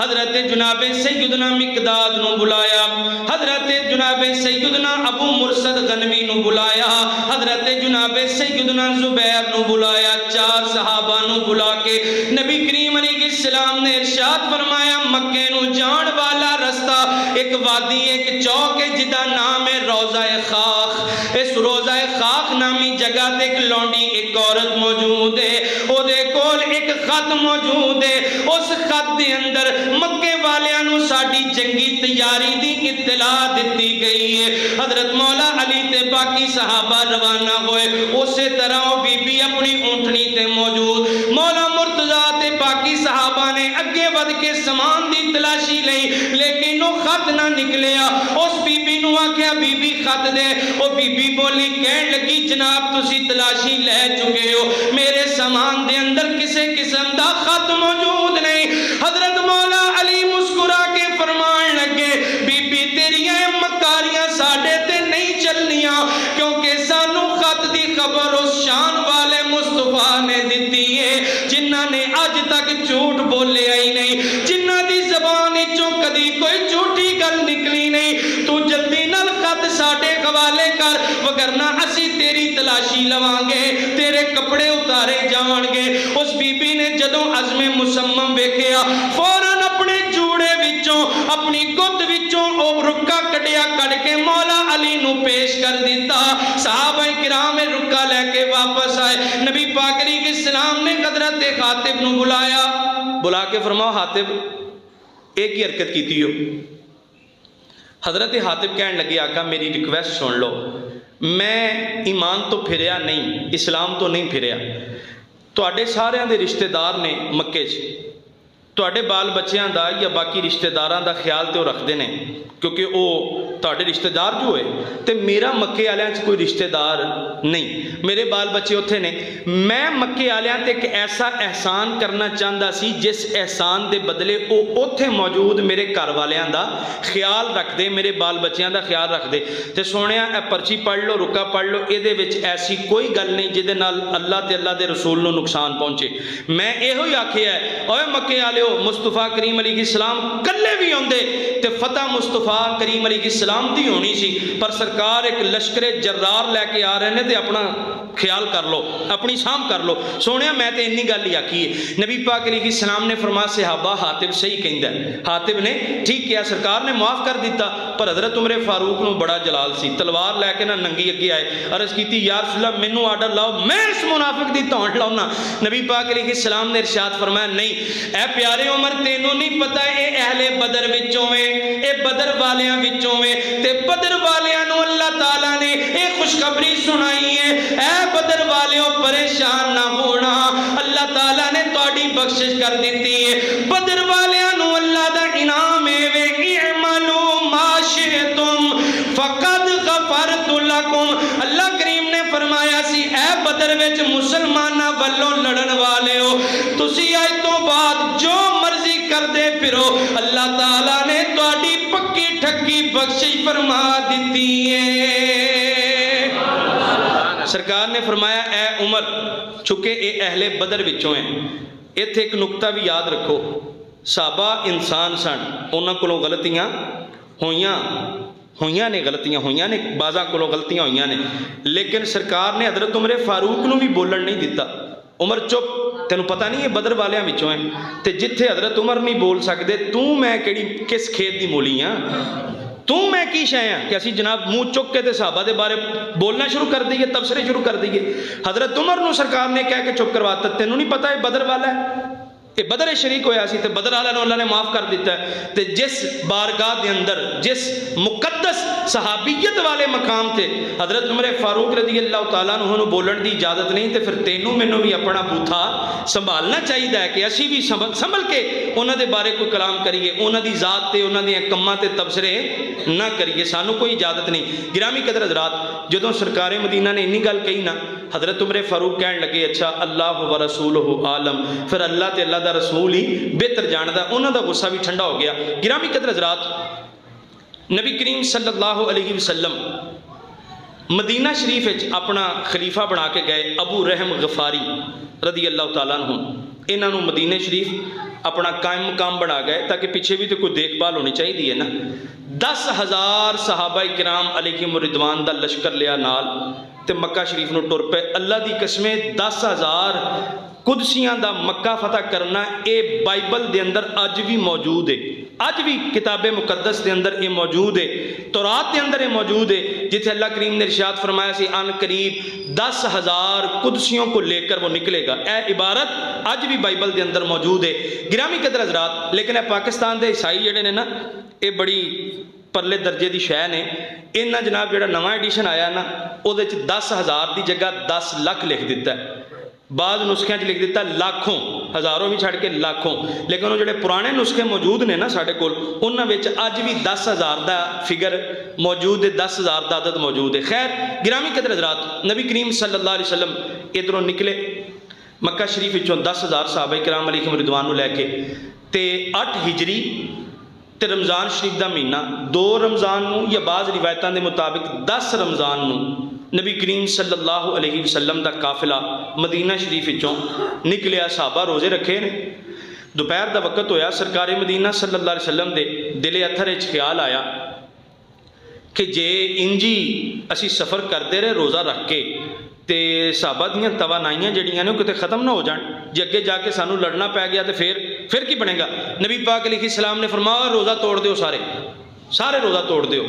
حضرت جناب سیدنا مقداد نو بلایا، حضرت جناب سیدنا ابو مرسد غنوی نو بلایا، حضرت جناب سیدنا زبیر نو بلایا، چار صحابہ نو بلا کے نبی کریم علیہ السلام نے ارشاد فرمایا مکے نو جان والا رستہ ایک وادی ایک چوک ہے جدا نام ہے روضہ خاک۔ اس روضہ خاک نامی جگہ تے ایک لونڈی ایک عورت موجود ہے، او دے کول ایک خط موجود ہے، اس خط دے اندر مکے والیاں نو ساڈی جنگی تیاری دی اطلاع دتی گئی ہے۔ حضرت مولا علی تے باقی صحابہ روانہ ہوئے، اسی طرح وہ بی بی اپنی اونٹنی تے موجود، مولا مرتضیٰ تے باقی صحابہ نے اگے ود کے سامان دی تلاشی لئی، لیکن وہ خط نہ نکلیا۔ اس بی بی نو آکھیا بی بی خط دے، وہ بی بی بولی کہن لگی جناب تسی تلاشی لے چکے ہو، میرے سامان دے اندر کسے قسم دا خط موجود نہیں۔ حضرت مولا علی مسکرا کے فرمان لگے بی بی تیریاں مکاریاں ساڈے تے نہیں چلنیاں، کیونکہ سانو خط دی خبر اس شان والے مصطفیٰ نے دتی ہے جنہاں نے اج تک جھوٹ بولیا ہی نہیں، جنہاں دی زبان وچوں کدی کوئی جھوٹی گل نکلی نہیں۔ تو جلدی نال خط ساڈے حوالے کر، وگرنہ اسی تیری تلاشی لواں گے، تیرے کپڑے اتارے جاون گے۔ اس بی بی نے جدوں عزم مصمم ویکھیا فوراً اپنے جوڑے وچوں اپنی گد وچوں او رکا کڈیا، کڈ کے مولا علی نو پیش کر دیتا۔ صحابہ کرام رکا لے کے واپس آئے، نبی پاک علیہ السلام نے حضرت حاطب نو بلایا، بلا کے فرماؤ حاطب ایک ہی حرکت کیتی ہو۔ حضرت حاطب کہنے لگے آقا میری ریکویسٹ سن لو، میں ایمان تو پھریا نہیں، اسلام تو نہیں پھریا، تواڈے ساریاں دے رشتہ دار نے مکے چ، تواڈے بال بچیاں دا یا باقی رشتہ داراں دا خیال تے وہ رکھدے نے، کیونکہ وہ تواڈے رشتہ دار جو ہوئے تے میرا مکے والیاں چ کوئی رشتہ دار نہیں، میرے بال بچے اتھے نے، میں مکے والیاں تے ایک ایسا احسان کرنا چاہتا سی جس احسان دے بدلے وہ اتھے موجود میرے گھر والیاں دا خیال رکھ دے، میرے بال بچیاں دا خیال رکھ دے۔ تے سونیا اے پرچی پڑھ لو، رکا پڑھ لو، اے دے وچ ایسی کوئی گل نہیں جدے نال اللہ تے اللہ دے رسول نو نقصان پہنچے۔ میں ایہو ہی آکھیا ہے اوے مکے والے مصطفیٰ کریم علیہ السلام کلے بھی ہوندے تے فتح مصطفیٰ کریم علیہ السلام دی ہونی سی، پر سرکار ایک لشکر جرار لے کے آ رہے ہیں تے اپنا خیال کر لو، اپنی سام کر لو۔ سونیا میں تے انی گل ہی آکھی ہے۔ نبی پاک علیہ السلام نے فرمایا صحابہ حاطب صحیح کہندا ہے، حاطب نے ٹھیک کیا، سرکار نے معاف کر دیتا، پر حضرت عمر فاروق نو بڑا جلال سی، تلوار لے کے نہ ننگی اگے آئے، عرض کیتی یا رسول اللہ مینوں آرڈر لاؤ میں اس منافق دی تونٹ لاؤنا۔ نبی پاک علیہ السلام نے ارشاد فرمایا نہیں اے پیارے عمر تینوں نہیں پتہ اے اہل بدر وچوں اے، اے بدر والیاں وچوں اے، تے بدر والیاں نو اللہ تعالیٰ نے اے خوشخبری سنائی ہے اے بدر والیوں پریشان نہ ہونا، اللہ تعالیٰ نے تہاڈی بخشش کر دیتی ہے۔ بدر والیاں نو اللہ دا انعام ہے وے اعملوا ما شئتم فقد غفرت لکم۔ اللہ کریم نے فرمایا سی اے بدر وچ مسلماناں والوں لڑن والے ہو، تسی اج تو بعد جو مرضی کر دے پھرو، اللہ تعالیٰ نے تہاڈی پکی ٹھکی بخشش فرما دیتی ہے۔ سرکار نے فرمایا اے عمر چونکہ اے اہل بدر وچوں ہیں، ایتھے ایک نقطہ بھی یاد رکھو، صحابہ انسان سن، انہاں کولوں غلطیاں ہوئیاں نے، غلطیاں ہوئیاں نے، بعضاں کولوں غلطیاں ہوئیاں نے، لیکن سرکار نے حضرت عمر فاروق نو بھی بولن نہیں دیتا۔ عمر چپ، تینوں پتہ نہیں ہے بدر والیاں وچوں ہے، تے جتھے حضرت عمر نہیں بول سکتے تو میں کس کھیت دی مولی ہاں، تو میں کی شے ہاں کہ اسی جناب منہ چک کے تے صحابہ دے بارے بولنا شروع کر دیئے، تبصرے شروع کر دیئے۔ حضرت عمر نو سرکار نے کہہ کے چپ کرواتا، تینوں نہیں پتہ ہے بدر والا ہے، یہ بدر شریک ہویا سی تے بدر والا نو اللہ نے معاف کر دیتا ہے، تے جس بارگاہ دے اندر جس مقدس صحابیت والے مقام تے حضرت عمر فاروق رضی اللہ تعالیٰ عنہ بولن دی اجازت نہیں، تے پھر تینوں مینوں بھی اپنا بوتھا سنبھالنا چاہیے ہے کہ اسی بھی سنبھل کے انہاں دے بارے کوئی کلام کریے، انہاں دی ذات تے انہاں دے کماں تے تبصرے نہ کریے، سانوں کوئی اجازت نہیں۔ گرامی قدر حضرات، جدوں سرکار مدینہ نے انی گل کہی نا، حضرت عمر فاروق کہن لگے اچھا اللہ و رسولہ عالم، پھر اللہ تے اللہ دا رسول ہی بہتر جاندا، انہاں دا غصہ بھی ٹھنڈا ہو گیا۔ گرامی قدر حضرات، نبی کریم صلی اللہ علیہ وسلم مدینہ شریف اپنا خلیفہ بنا کے گئے ابو رحم غفاری رضی اللہ تعالیٰ عنہ، انہاں نو مدینہ شریف اپنا قائم مقام بنا گئے تاکہ پیچھے بھی تو کوئی دیکھ بھال ہونی چاہیے ہے نا۔ 10,000 صحابہ کرام علیہم رضوان دا لشکر لیا نال تے مکہ شریف نو ٹر پے۔ اللہ دی قسمیں 10,000 قدسیاں دا مکہ فتح کرنا اے بائبل دے اندر اج بھی موجود ہے، اج بھی کتاب مقدس دے اندر یہ موجود ہے، تورات دے اندر یہ موجود ہے، جتھے اللہ کریم نے ارشاد فرمایا سی ان قریب 10,000 قدسیوں کو لے کر وہ نکلے گا۔ اے عبارت اج بھی بائبل دے اندر موجود ہے۔ گرامی قدر حضرات، لیکن اے پاکستان دے عیسائی جڑے نے نا، یہ بڑی پرلے درجے دی شے نے، انہاں جناب جڑا نواں ایڈیشن آیا نا، او دے وچ 10,000 دی جگہ 10 لاکھ لکھ دیتا ہے، بعض نسخیاں لکھ دیتا لاکھوں، ہزاروں بھی چھڑ کے لاکھوں، لیکن وہ جڑے پرانے نسخے موجود نے نا ساڈے کول، انہاں وچ اج بھی 10,000 دا فگر موجود ہے، 10,000 دا عدد موجود ہے۔ خیر گرامی قدر حضرات، نبی کریم صلی اللہ علیہ وسلم ادھروں نکلے مکہ شریف وچوں 10,000 صحابہ کرام علیہم رضوان نو لے کے، تے 8 ہجری تے رمضان شریف دا مہینہ 2 رمضان نو یا بعض روایتاں دے مطابق 10 رمضان نو نبی کریم صلی اللہ علیہ وسلم دا قافلہ مدینہ شریف وچوں نکلیا، صحابہ روزے رکھے نے، دوپہر دا وقت ہویا، سرکار مدینہ صلی اللہ علیہ وسلم دے دل اتھر وچ خیال آیا کہ جے انجی اسی سفر کرتے رہے روزہ رکھ کے تے صحابہ دیاں توانائیاں جڑیاں نے کتے ختم نہ ہو جان، جے اگے جا کے سانو لڑنا پہ گیا تو پھر کی بنے گا۔ نبی پاک علیہ السلام نے فرمایا روزہ توڑ دیو، سارے روزہ توڑ دیو۔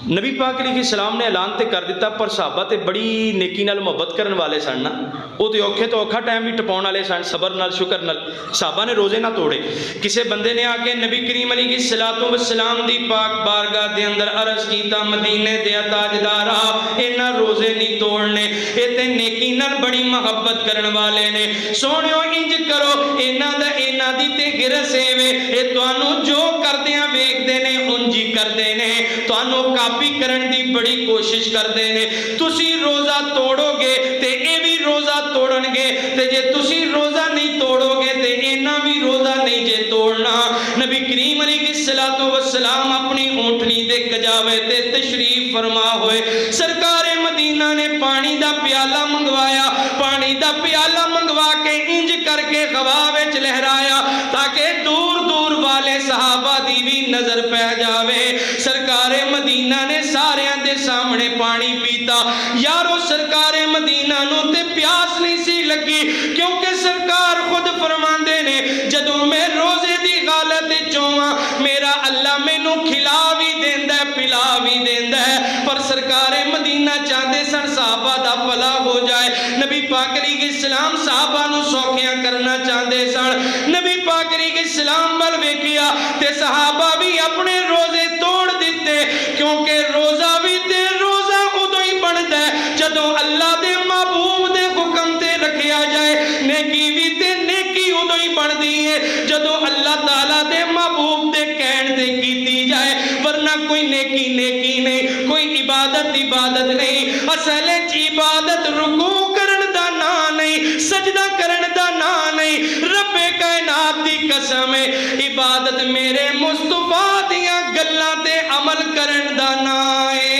نبی پاک علیہ السلام نے اعلان تے کر دیتا، پر صحابہ تے بڑی نیکی نال محبت کرن والے سن نا، وہ تے اوکھے تو اوکھا ٹائم بھی ٹپاؤن والے سن، صبر نال شکر نال، صحابہ نے روزے نہ توڑے۔ کسے بندے نے آ کے نبی کریم علیہ السلام دی پاک بارگاہ دے اندر عرض کیتا، مدینے دے تاجدارا انہاں روزے نہیں توڑنے، اے تے نیکی نال بڑی محبت کرن والے نے، سونیو انج کرو، انہاں دی تے غرض اے اے تانوں جو کردیاں ویکھدے نے انجی کردے نے، تانوں کاپی کرن دی بڑی کوشش کردے نے، تسی روزہ توڑو گے تے اے بھی روزہ توڑن گے، تے جے تسی روزہ نہیں توڑو گے تے انہاں بھی روزہ نہیں جے توڑنا۔ نبی کریم علیہ السلام اپنی اونٹنی دے کجاوے تے تشریف فرما ہوئے، سرکار مدینہ نے پانی دا پیالہ منگوایا، پانی دا پیالہ منگوا کے انج کر کے ہوا وچ لہرایا تاکہ دور دور والے صحابہ دی بھی نظر پہ جاوے۔ سرکار مدینہ نے سارے دے سامنے پانی پیتا، یارو سرکار مدینہ نو تے پیاس نہیں سی لگی، کیونکہ سرکار خود فرماندے نے جدوں میں روزے دی حالت چواں میرا اللہ مینوں کھلا بھی دیندا ہے پلا بھی دیندا ہے، پر سرکار مدینہ چاہتے سن صحابہ دا بھلا ہو جائے۔ نبی پاک علیہ السلام صحابہ نو سوکھیاں کرنا چاہتے سن، نبی پاک علیہ السلام بل ویکھیا تے صحابہ بھی اپنے روزے توڑ دیتے، کیونکہ روزہ بھی تے روزہ ادو ہی بنتا ہے جدوں اللہ دے محبوب دے حکم تے رکھیا جائے، نیکی بھی تے نیکی ادو ہی بندی ہے جدوں اللہ تعالیٰ دے محبوب دے کہن تے کیتی جائے، ورنہ کوئی نیکی نیکی نہیں، کوئی عبادت عبادت نہیں۔ اصل عبادت رکوع کرن دا نا نہیں، سجدہ کرن دا نا نہیں، رب کائنات دی قسم ہے عبادت میرے مصطفیٰ دیاں گلاں تے عمل کرن دا نا ہے۔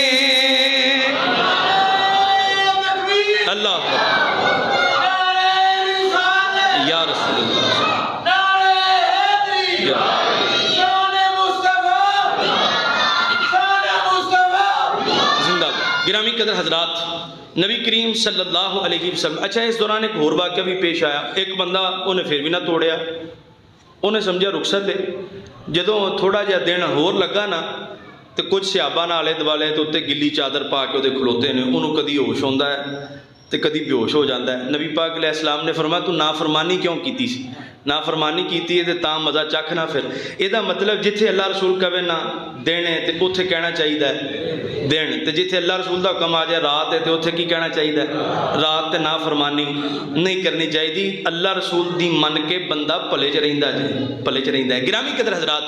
اللہ یا رسول اللہ زندہ۔ گرامی قدر حضرات، نبی کریم صلی اللہ علیہ وسلم. اچھا اس دوران ایک اور واقعہ بھی پیش آیا. ایک بندہ انہیں پھر بھی نہ توڑیا, انہیں سمجھا رخصت ہے. جدوں تھوڑا جہا دن ہور لگا نا تو کچھ صحابہ نہ آلے دوالے تو اتنے گلی چادر پا کے وہ کھلوتے ہیں. انہوں کدی ہوش ہوتا ہے تو کدی بے ہوش ہو جاتا ہے. نبی پاک علیہ السلام نے فرمایا تو نافرمانی کیوں کیتی سی؟ نافرمانی کیتی ہے تو تاں مزہ چکھ نہ. پھر یہ مطلب جتھے اللہ رسول کہے نہ دینے تو اتنے کہنا چاہیے دین, تو جتھے اللہ رسول کا حکم آ جائے رات ہے تو اتنے کی کہنا چاہیے رات. تے نافرمانی نہیں کرنی چاہیے. اللہ رسول دی من کے بندہ پلے چ رہندا جی, پلے چ رہندا ہے. گرامی قدر حضرات,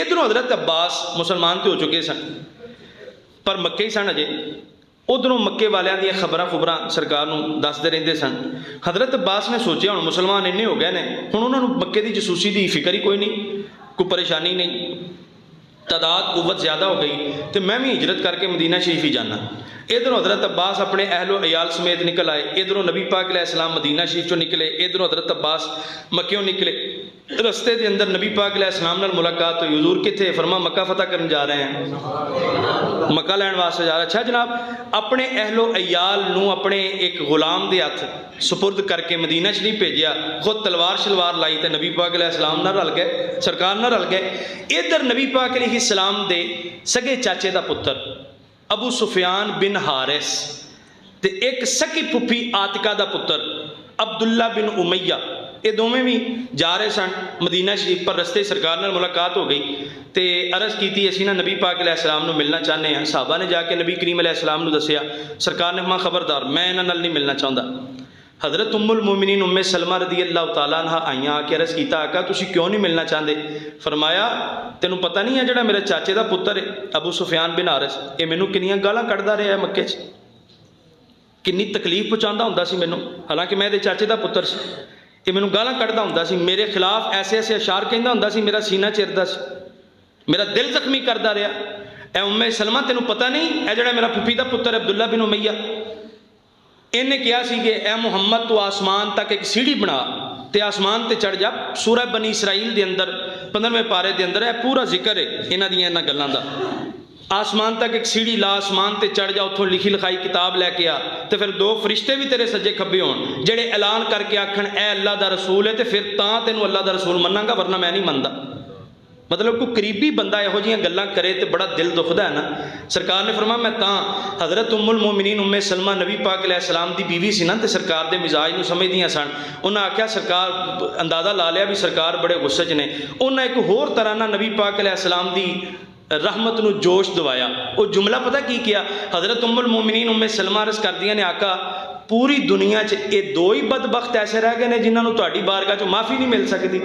ادھروں حضرت عباس مسلمان تو ہو چکے سن پر مکے ہی سن اجے. ادھروں مکے والوں دیا خبراں سرکار نو دستے رہتے سن. حضرت عباس نے سوچیا ہوں مسلمان اننے ہو گئے نے, ہوں انہوں نے مکے دی جسوسی دی فکر ہی کوئی نہیں, کوئی پریشانی نہیں, تعداد قوت زیادہ ہو گئی تو میں بھی ہجرت کر کے مدینہ شریف ہی جانا. ادھروں حضرت عباس اپنے اہل و عیال سمیت نکل آئے. ادھروں نبی پاک علیہ السلام مدینہ شریف چوں نکلے, ادھروں حضرت عباس مکیوں نکلے. رستے دے اندر نبی پاک علیہ السلام نال ملاقات ہوئی. حضور کتھے؟ فرما مکہ فتح کرنے جا رہے ہیں, مکہ لین واسطے جا رہے ہیں. اچھا جناب, اپنے اہل و عیال نو اپنے ایک غلام دے ہاتھ سپرد کر کے مدینہ شریف بھیجیا. خود تلوار شلوار لائی تے نبی پاک علیہ السلام نہ رل گئے, سرکار نہ رل گئے. ادھر نبی پاک علیہ السلام دے سگے چاچے دا پتر ابو سفیان بن حارث تے ایک سکی پھپھی آتکا دا پتر عبداللہ بن امیہ, یہ دونوں بھی جا رہے سن مدینہ شریف. پر رستے سرکار نال ملاقات ہو گئی تے عرض کیتی اسی نا نبی پاک علیہ السلام نو ملنا چاہنے ہیں. صحابہ نے جا کے نبی کریم علیہ السلام نو دسیا. سرکار نے فرمایا خبردار میں انہاں نال نہیں ملنا چاہتا. حضرت ام المومنین ام سلمہ رضی اللہ تعالیٰ عنہ آئیاں آ کے عرض کیتا آقا تسی کیوں نہیں ملنا چاہتے؟ فرمایا تینوں پتہ نہیں ہے جڑا میرے چاچے دا پتر ہے ابو سفیان بن حارث, یہ مینوں کنیاں گالاں کڈدا رہا ہے مکے چ, کنی تکلیف پہنچاਉਂدا ہوندا سی مینوں, حالانکہ میں دے چاچے دا پتر سی. یہ مینوں گالاں کڈدا ہوندا سی, میرے خلاف ایسے ایسے اشعار کہندا ہوندا سی, میرا سینہ چردا سی, میرا دل زخمی کردا رہا. اے ام سلمہ تینوں پتہ نہیں اے جڑا میرا پھپھی دا پتر عبداللہ بن امیہ, انہیں کیا سی کہ اے محمد تو آسمان تک ایک سیڑھی بنا تے آسمان تے چڑھ جا. سورہ بنی اسرائیل دے اندر 15ویں پارے دے اندر ہے پورا ذکر ہے انہاں دیاں انہاں گلاں دا. آسمان تک ایک سیڑھی لا, آسمان تے چڑھ جا, اتھوں لکھی لکھائی کتاب لے کے آ, تے پھر 2 فرشتے بھی تیرے سجے کھبے ہون جڑے اعلان کر کے آکھن اے اللہ دا رسول ہے, تے پھر تاں تینوں اللہ دا رسول مناں گا ورنہ میں نہیں مندا. مطلب کوئی قریبی بندہ یہو جیاں گلاں کرے تے بڑا دل دکھدا ہے نا. سرکار نے فرمایا میں تاں. حضرت ام المومنین ام سلمہ نبی پاک علیہ السلام دی بیوی سی نا, تے سرکار دے مزاج نو سمجھدیاں سن. انہاں آکھیا سرکار اندازہ لا لیا بھی سرکار بڑے غصے چ نے. انہاں ایک ہور طرح نہ نبی پاک علیہ السلام دی رحمت نو جوش دوایا. وہ جملہ پتہ کی کیا؟ حضرت ام المومنین ام سلمہ عرض کردیاں نے آقا پوری دنیا چ یہ 2 ہی بدبخت ایسے رہ گئے نے جنہاں نو تہاڈی بارگاہ چ معافی نہیں مل سکتی.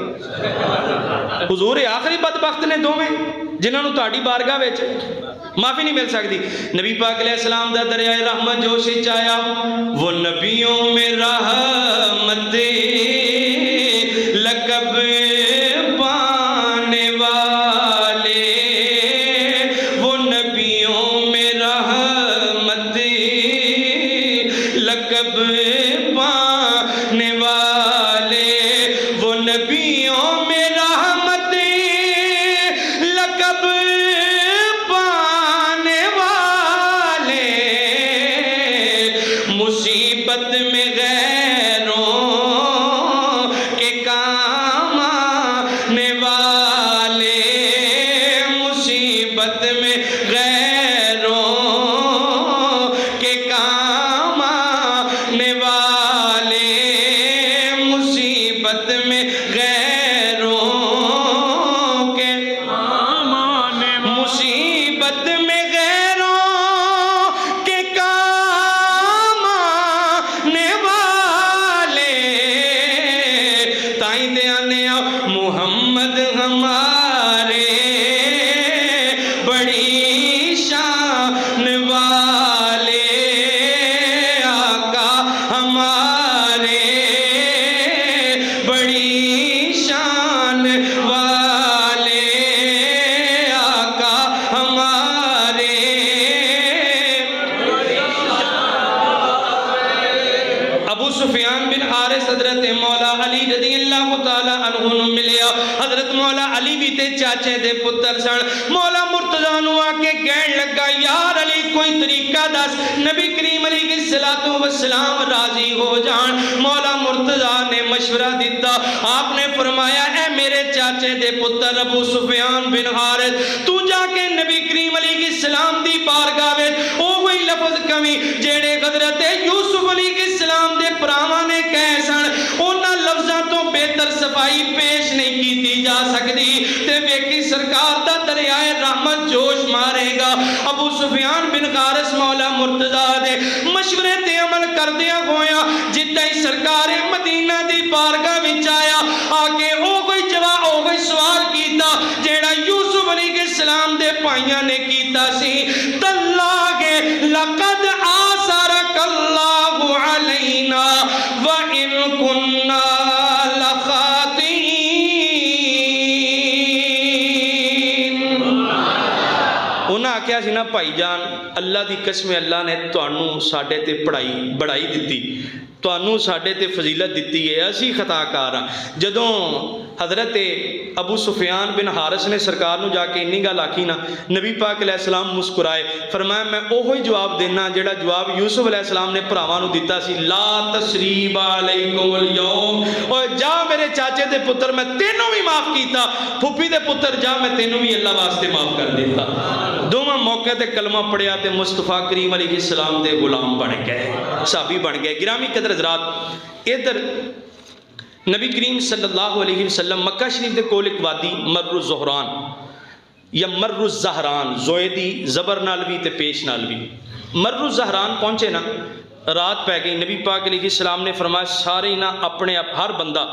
حضور آخری بدبخت نے دوویں جنہاں نو تہاڈی بارگاہ وچ معافی نہیں مل سکتی. نبی پاک علیہ السلام دا دریائے رحمت جوش وچ آیا. وہ نبیوں میں رحمت لقب پانے والے, وہ نبیوں میں رحمت لقب پانے والے, وہ نبیوں میں رحمت لقب پانے والے, مصیبت میں غیروں کے کام آنے والے, مصیبت میں غیروں کے کام آنے والے, مصیبت میں غیروں کے کام آنے والے, مصیبت میں غیروں کے کام آنے والے. تائیں دے آنے محمد ہمارے بڑی شان والے, آقا ہمارے بڑی شان والے, آقا ہمارے ابو سفیان بن حارث حضرت مولا علی رضی اللہ تعالی عنہ نو ملیا. حضرت مولا علی بھی تے چاچے دے پتر سن. مولا مرتضیٰ نو آ کے کہن لگا یار علی کوئی طریقہ دس نبی کریم علیہ الصلوۃ والسلام راضی ہو جان. مولا مرتضیٰ نے مشورہ دیتا. آپ نے فرمایا اے میرے چاچے دے پتر ابو سفیان بن حارث تو جا کے نبی کریم علیہ السلام دی بارگاہ وچ او کوئی لفظ کمی جڑے حضرت یوسف علیہ السلام دے پراواں نے کہے سن انہاں لفظاں تو بہتر صفائی پیش نہیں کیتی جا سکتی تے ویکھی سرکار دا دریائے رحمت جوش مارے گا. ابو سفیان بن حارث مولا مرتضیٰ دے مشورے تے عمل کردیاں ہویا جتنا ہی سرکار مدینہ دی بارگاہ وچ آیا آ کے او کوئی سوال کیتا جیڑا یوسف علیہ السلام دے پائیاں نے کیتا سی. تاللہ لقد آثرک اللہ علینا وَإِن كُنَّا لَخَاطِئِينَ. انہاں آکھیا سی نا بھائی جان اللہ دی قسم اللہ نے تانوں ساڈے تے بڑائی دتی تانوں ساڈے تے فضیلت دتی ہے اسی خطا کار ہاں. جدوں حضرت ابو سفیان بن حارث نے سرکار نو جا کے انی گل آکھی نا نبی پاک علیہ السلام مسکرائے فرمایا میں اوہی جواب دینا جڑا جواب یوسف علیہ السلام نے بھراواں نو دتا سی لا تسریب علیکم اليوم. او جا میرے چاچے دے پتر میں تینوں بھی معاف کیتا پھپھی دے پتر جا میں تینوں بھی اللہ واسطے معاف کر دیتا. دوواں موقع تے کلمہ پڑھیا تے مصطفیٰ کریم علیہ السلام دے غلام بن گئے صحابی بن گئے. گرامی قدر حضرات ادھر نبی کریم صلی اللہ علیہ وسلم مکہ شریف دے کول ایک وادی مر الزہران یا مر الزہران زویدی زبر نال بھی تے پیش نال بھی مر الزہران پہنچے نا رات پہ گئی. نبی پاک علیہ السلام نے فرمایا سارے نا اپنے ہر بندہ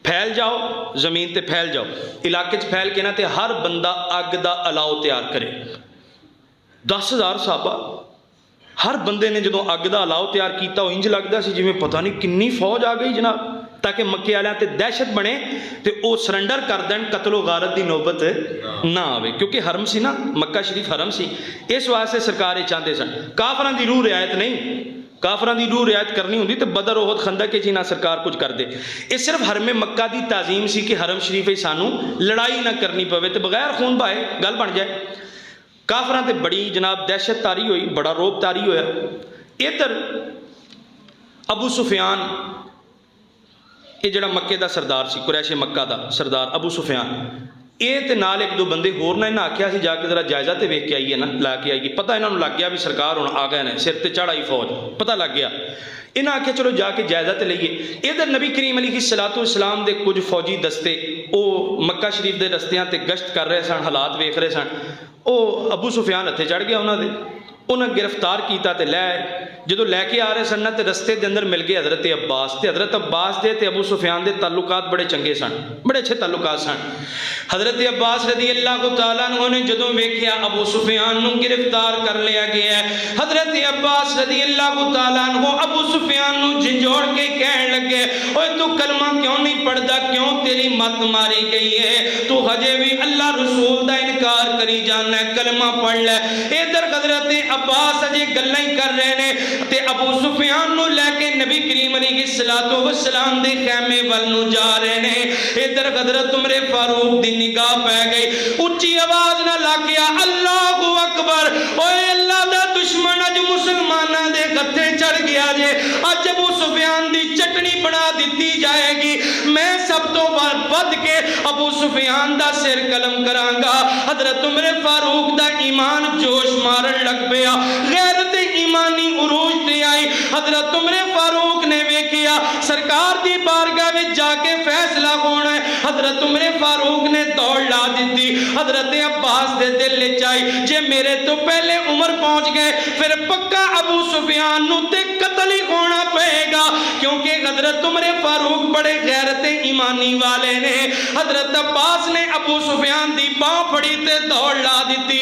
پھیل جاؤ زمین تے پھیل جاؤ علاقے چ پھیل کے نا تے ہر بندہ اگ دا الاؤ تیار کرے. 10,000 صحابہ ہر بندے نے جدوں اگ دا الاؤ تیار کیتا وہ انج لگدا سی جویں پتہ نہیں کنی فوج آ گئی جناب تاکہ مکے والوں تے دہشت بنے تے او سرنڈر کر دین قتل و غارت دی نوبت نہ آوے کیونکہ حرم سی نا مکہ شریف حرم سی اس واسطے سرکار یہ چاہتے سن. کافراں دی روح رعایت نہیں کافراں دی روح رعایت کرنی ہوندی تے بدر احد خندق کے نہ سرکار کچھ کر دے. یہ صرف حرم مکہ دی تعظیم سی کہ حرم شریف سانو لڑائی نہ کرنی پوے تے بغیر خون بہائے گل بن جائے. کافراں تے بڑی جناب دہشت تاری ہوئی بڑا روب تاری ہویا. ادھر ابو سفیان یہ جڑا مکے دا سردار سی قریش مکہ دا سردار ابو سفیان یہ تے نال ایک دو بندے ہور نے انہاں آکھیا سی جا کے ذرا جائزہ تے ویکھ کے آئیے نا لا کے آئیے. پتہ انہاں نوں لگ گیا بھی سرکار ہن آ گئے نے سر تے چڑھائی فوج پتہ لگ گیا. انہاں آکھیا چلو جا کے جائزہ تے لئیے. ادھر نبی کریم علیہ الصلوۃ والسلام دے کچھ فوجی دستے او مکہ شریف دے رستیاں تے گشت کر رہے سن حالات ویکھ رہے سن. او ابو سفیان ہتھے چڑھ گیا انہاں دے انہاں گرفتار کیتا تے لے جدو لے کے آ رہے سن تے رستے دے اندر مل گئے حضرت عباس تے حضرت عباس دے تے ابو سفیان دے تعلقات بڑے چنگے سن بڑے اچھے تعلقات سن. حضرت عباس رضی اللہ تعالیٰ عنہ نے جدو ویکھیا ابو سفیان نو گرفتار کر لیا گیا ہے حضرت عباس رضی اللہ تعالیٰ عنہ ابو سفیان نو جھنجھوڑ کے کہنے لگے اوے تو کلمہ کیوں نہیں پڑھدا کیوں تیری مت ماری گئی ہے تو ہجے بھی اللہ رسول دا انکار کری جانا ہے کلمہ پڑھ لے. ادھر حضرت عباس اجے گلاں ہی کر رہے نے تے ابو سفیان نو لے کے نبی کریم علیہ الصلوۃ والسلام دے خیمے ول نو جا رہے نے. ادھر حضرت عمر فاروق دی نگاہ پہ گئی اونچی آواز نہ لاکیا اللہ اکبر اوے اللہ دا دشمن اج مسلماناں دے گھتے چڑھ گیا جے اج ابو سفیان دی چٹنی بنا دیتی جائے گی میں سب تو ود کے ابو سفیان دا سر قلم کراں گا. حضرت عمر فاروق دا ایمان جوش مارن لگ پیا غیرت ایمانی عروج تے آئی. حضرت عمر فاروق نے ویکھیا سرکار دی بارگاہ وچ جا کے فیصلہ ہونا ہے. حضرت عمر فاروق نے دوڑ لا دیتی. حضرت عباس دے دل وچ آئی جے میرے تو پہلے عمر پہنچ گئے پھر پکا ابو سفیان نو تے قتل ہی ہونا پڑے گا کیونکہ حضرت عمر فاروق بڑے غیرت ایمانی والے نے. حضرت عباس نے ابو سفیان دی باں پھڑی تے دوڑ لا دیتی.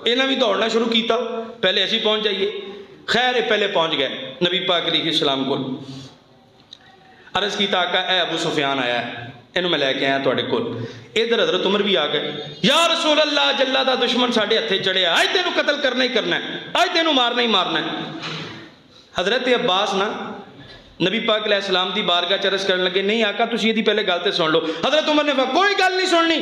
انہاں بھی دوڑنا شروع کیتا پہلے ایسی پہنچ جائیے. خیر پہلے پہنچ گئے نبی پاک علیہ السلام کو عرض کیتا آقا اے ابو سفیان آیا ہے انہوں میں لے کے آیا تواڈے کول. ادھر حضرت عمر بھی آ گئے یا رسول اللہ جلہ دا دشمن ساڈے ہتھے چڑھیا آج تینوں قتل کرنا ہی کرنا ہے آج تینوں مارنا ہی مارنا ہے. حضرت عباس نا نبی پاک علیہ السلام دی بارگاہ چ عرض کرن لگے نہیں آقا تسی یہ پہلے گل تے سن لو. حضرت عمر نے فرمایا کوئی گل نہیں سننی,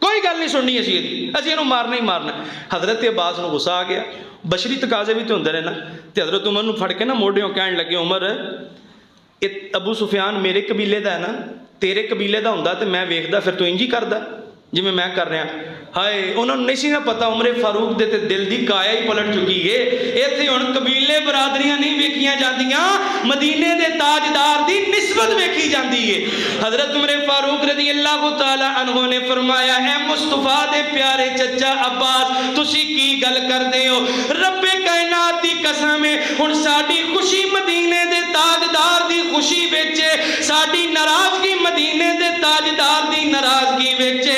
کوئی گل نہیں سننی, اسی یہ مارنا ہی مارنا. حضرت عباس نو غصہ آ گیا, بشری تقاضے بھی تو ہوندے نے نا. تے حضرت عمر نو پھڑ کے نا موڈیوں کہن لگے عمر ابو سفیان میرے قبیلے دا ہے نا, تیرے قبیلے دا ہوندا تے میں ویکھدا پھر تو انج ہی کردا جویں میں کر رہا. ہائے انہوں نے نہیں سی نہ پتا عمر فاروق دے تے دل دی کایا ہی پلٹ چکی ہے. ایتھے ہن قبیلے برادریاں نہیں ویکھیاں جاندیاں, مدینے دے تاجدار دی نسبت ویکھی جاندی ہے. حضرت عمر فاروق رضی اللہ تعالی عنہ نے فرمایا اے مصطفیٰ دے پیارے چچا عباس تسی کی گل کردے ہو, رب کائنات دی قسم ہے ہن ساڈی خوشی مدینے دے تاجدار دی خوشی وچ, ساڈی ناراضگی مدینے دے تاجدار دی ناراضگی وچ.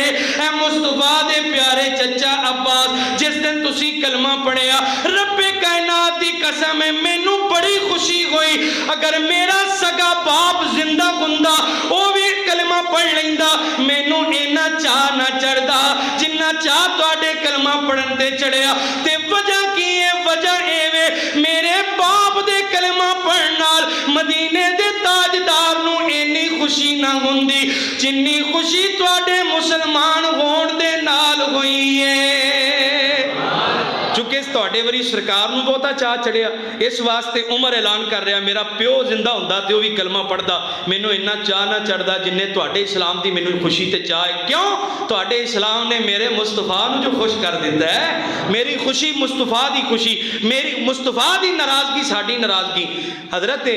اے مصطفیٰ دے پیارے چچا عباس جس دن تسی کلمہ پڑھیا رب کائنات دی قسم ہے مینوں بڑی خوشی ہوئی, اگر میرا سگا باپ زندہ ہوندا او بھی کلمہ پڑھ لیندا مینوں اینا چاہ نہ چڑھدا جنہ چاہ تواڈے کلمہ پڑھن تے چڑھیا. تے وجہ کی ہے, وجہ اے وے میرے باپ دے کلمہ پڑھن نال مدینے دے تاجدار نوں اینی خوشی نہ ہوندی جنی خوشی تواڈے مسلمان ہون دے نال ہوئی ہے. چونکہ اس تواڈے وری سرکار نوں بہتا چاہ چڑھیا, اس واسطے عمر اعلان کر رہا میرا پیو زندہ ہوندا تے وہ بھی کلمہ پڑھدا مینوں اتنا چاہ نہ چڑھدا جننے تواڈے اسلام دی مینوں خوشی تے چاہ ہے. کیوں؟ تواڈے اسلام نے میرے مصطفیٰ نوں جو خوش کر دیتا ہے, میری خوشی مصطفیٰ دی خوشی, میری مصطفیٰ دی ناراضگی ساڈی ناراضگی. حضرت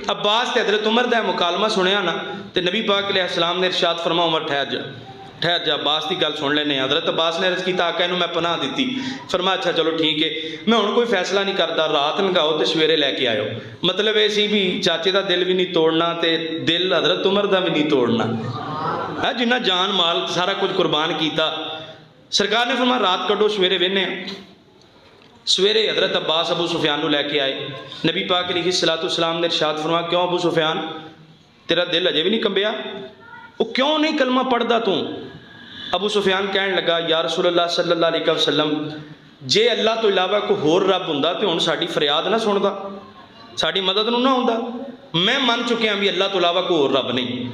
عباس تے حضرت عمر دا مکالمہ سنیا نا تے نبی پاک علیہ السلام نے ارشاد فرما عمر ٹھہر جا عباس دی گل سن لینے. حضرت عباس نے عرض کیتا آقا اینوں میں پناہ دیتی. فرمایا اچھا چلو ٹھیک ہے میں ہن کوئی فیصلہ نہیں کردا, رات لنگاؤ تے سویرے لے کے آئیو. مطلب یہ سی بھی چاچے دا دل بھی نہیں توڑنا تے دل حضرت عمر دا بھی نہیں توڑنا, جنہ جان مال سارا کچھ قربان کیتا. سرکار نے فرمایا رات کڈو سویرے وینے. سویرے حضرت عباس ابو سفیان نو لے کے آئے. نبی پاک علیہ الصلوۃ والسلام نے ارشاد فرمایا کیوں ابو سفیان تیرا دل اجے بھی نہیں کمبیا, وہ کیوں نہیں کلمہ پڑھدا تو؟ ابو سفیان کہنے لگا یا رسول اللہ صلی اللہ علیہ وسلم جے اللہ تو علاوہ کوئی ہور رب ہوندا تے ہن ساڈی فریاد نہ سندا, ساڈی مدد نہ ہوندا. میں من چکیا بھی اللہ تو علاوہ کوئی ہور رب نہیں.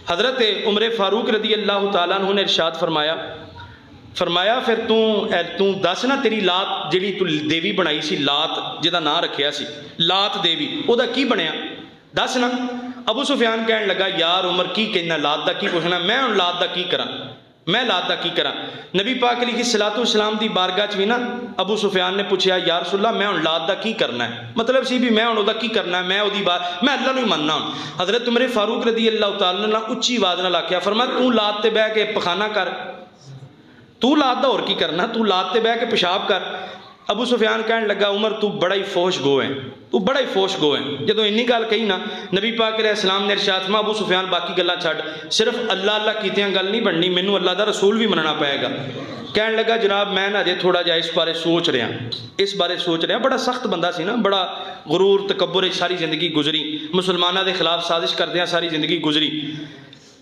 حضرت عمر فاروق رضی اللہ تعالیٰ عنہ نے ارشاد فرمایا پھر تو دس نا تیری لات جڑی تو دیوی بنائی سی لات جہاں نام رکھیا سی لات دیوی وہ دا کی بنیا دس نا. ابو سفیان کہنے لگا یار عمر کی کہنا لات دا کی پوچھنا, میں ہن لات دا کی کراں, میں لات دا کی کراں. نبی پاک علیہ الصلوۃ والسلام دی بارگاہ چ بھی نا ابو سفیان نے پوچھا یا رسول اللہ میں ہن لات دا کی کرنا ہے, مطلب سی بھی میں ہن او دا کی کرنا ہے, میں او دی بات میں اللہ نو ہی مننا. حضرت عمر فاروق رضی اللہ تعالی عنہ اچھی آواز نال آکھیا فرمایا تو لات تے بیٹھ کے پخانہ کر, تو لات دا اور کی کرنا, تو لات تے بیٹھ کے پیشاب کر. ابو سفیان کہنے لگا عمر تو بڑا ہی فوش گو ہے, تو بڑا ہی فوش گو ہے. جدو انی گل کہی نا نبی پاک علیہ السلام نے ارشاد فرمایا ابو سفیان باقی گلاں چھڈ, صرف اللہ اللہ کیتیاں گل نہیں بننی, مینوں اللہ دا رسول بھی مننا پائے گا. کہنے لگا جناب میں نا اجے تھوڑا جا اس بارے سوچ رہا, بڑا سخت بندہ سی نا, بڑا غرور تکبر ساری زندگی گزری, مسلمانوں دے خلاف سازش کردیاں ساری زندگی گزری.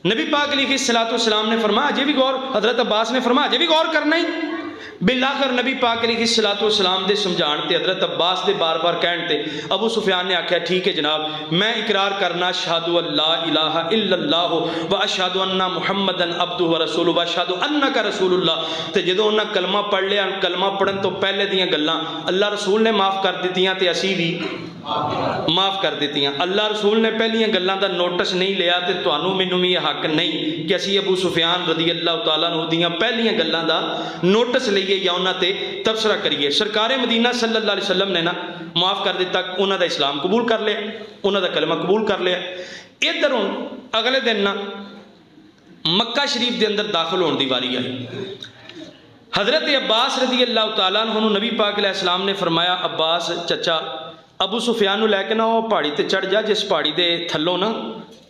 نبی پاک علیہ الصلوۃ والسلام نے فرمایا اجے بھی غور, حضرت عباس نے فرمایا اجے بھی غور کرنا ہی. بالآخر نبی پاک علیہ الصلوۃ والسلام دے سمجھان تے حضرت عباس دے بار بار کہن تے ابو سفیان نے آکھیا ٹھیک ہے جناب میں اقرار کرنا اشہد ان لا الہ الا اللہ و اشہد ان محمدن عبدہ و رسولہ و اشہد انک رسول اللہ. تے جدوں انہاں کلمہ پڑھ لیا, کلمہ پڑھن تو پہلے دیاں گلاں اللہ رسول نے معاف کر دتیاں تے اسی بھی معاف کر دیتیاں. اللہ رسول نے پہلیاں گلاں دا نوٹس نہیں لیا تے تانوں مینوں بھی یہ حق نہیں کہ اسی ابو سفیان رضی اللہ تعالیٰ عنہ دیاں پہلیاں گلاں دا نوٹس لئیے یا انہاں تے تبصرہ کریے. سرکار مدینہ صلی اللہ علیہ وسلم نے نا معاف کر دیتا, انہاں دا اسلام قبول کر لیا, انہاں دا کلمہ قبول کر لیا. ادھر اگلے دن نا مکہ شریف دے اندر داخل ہونے دی واری آئی. حضرت عباس رضی اللہ تعالیٰ عنہ نبی پاک علیہ السلام نے فرمایا عباس چچا ابو سفیان نو لے کے نا وہ پہاڑی تے چڑھ جا, جس پہاڑی دے تھلوں نا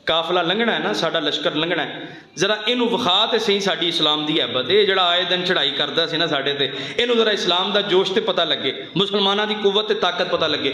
ਕਾਫਲਾ ਲੰਘਣਾ ਹੈ ਨਾ, ਸਾਡਾ ਲਸ਼ਕਰ ਲੰਘਣਾ ਹੈ, ਜ਼ਰਾ ਇਹਨੂੰ ਵਿਖਾ ਤੇ ਸਹੀ ਸਾਡੀ ਇਸਲਾਮ ਦੀ ਹੈਬਤ। ਇਹ ਜਿਹੜਾ ਆਏ ਦਿਨ ਚੜ੍ਹਾਈ ਕਰਦਾ ਸੀ ਨਾ ਸਾਡੇ ਤੇ, ਇਹਨੂੰ ਜ਼ਰਾ ਇਸਲਾਮ ਦਾ ਜੋਸ਼ ਤੇ ਪਤਾ ਲੱਗੇ, ਮੁਸਲਮਾਨਾਂ ਦੀ ਕੁਵਤ ਤੇ ਤਾਕਤ ਪਤਾ ਲੱਗੇ।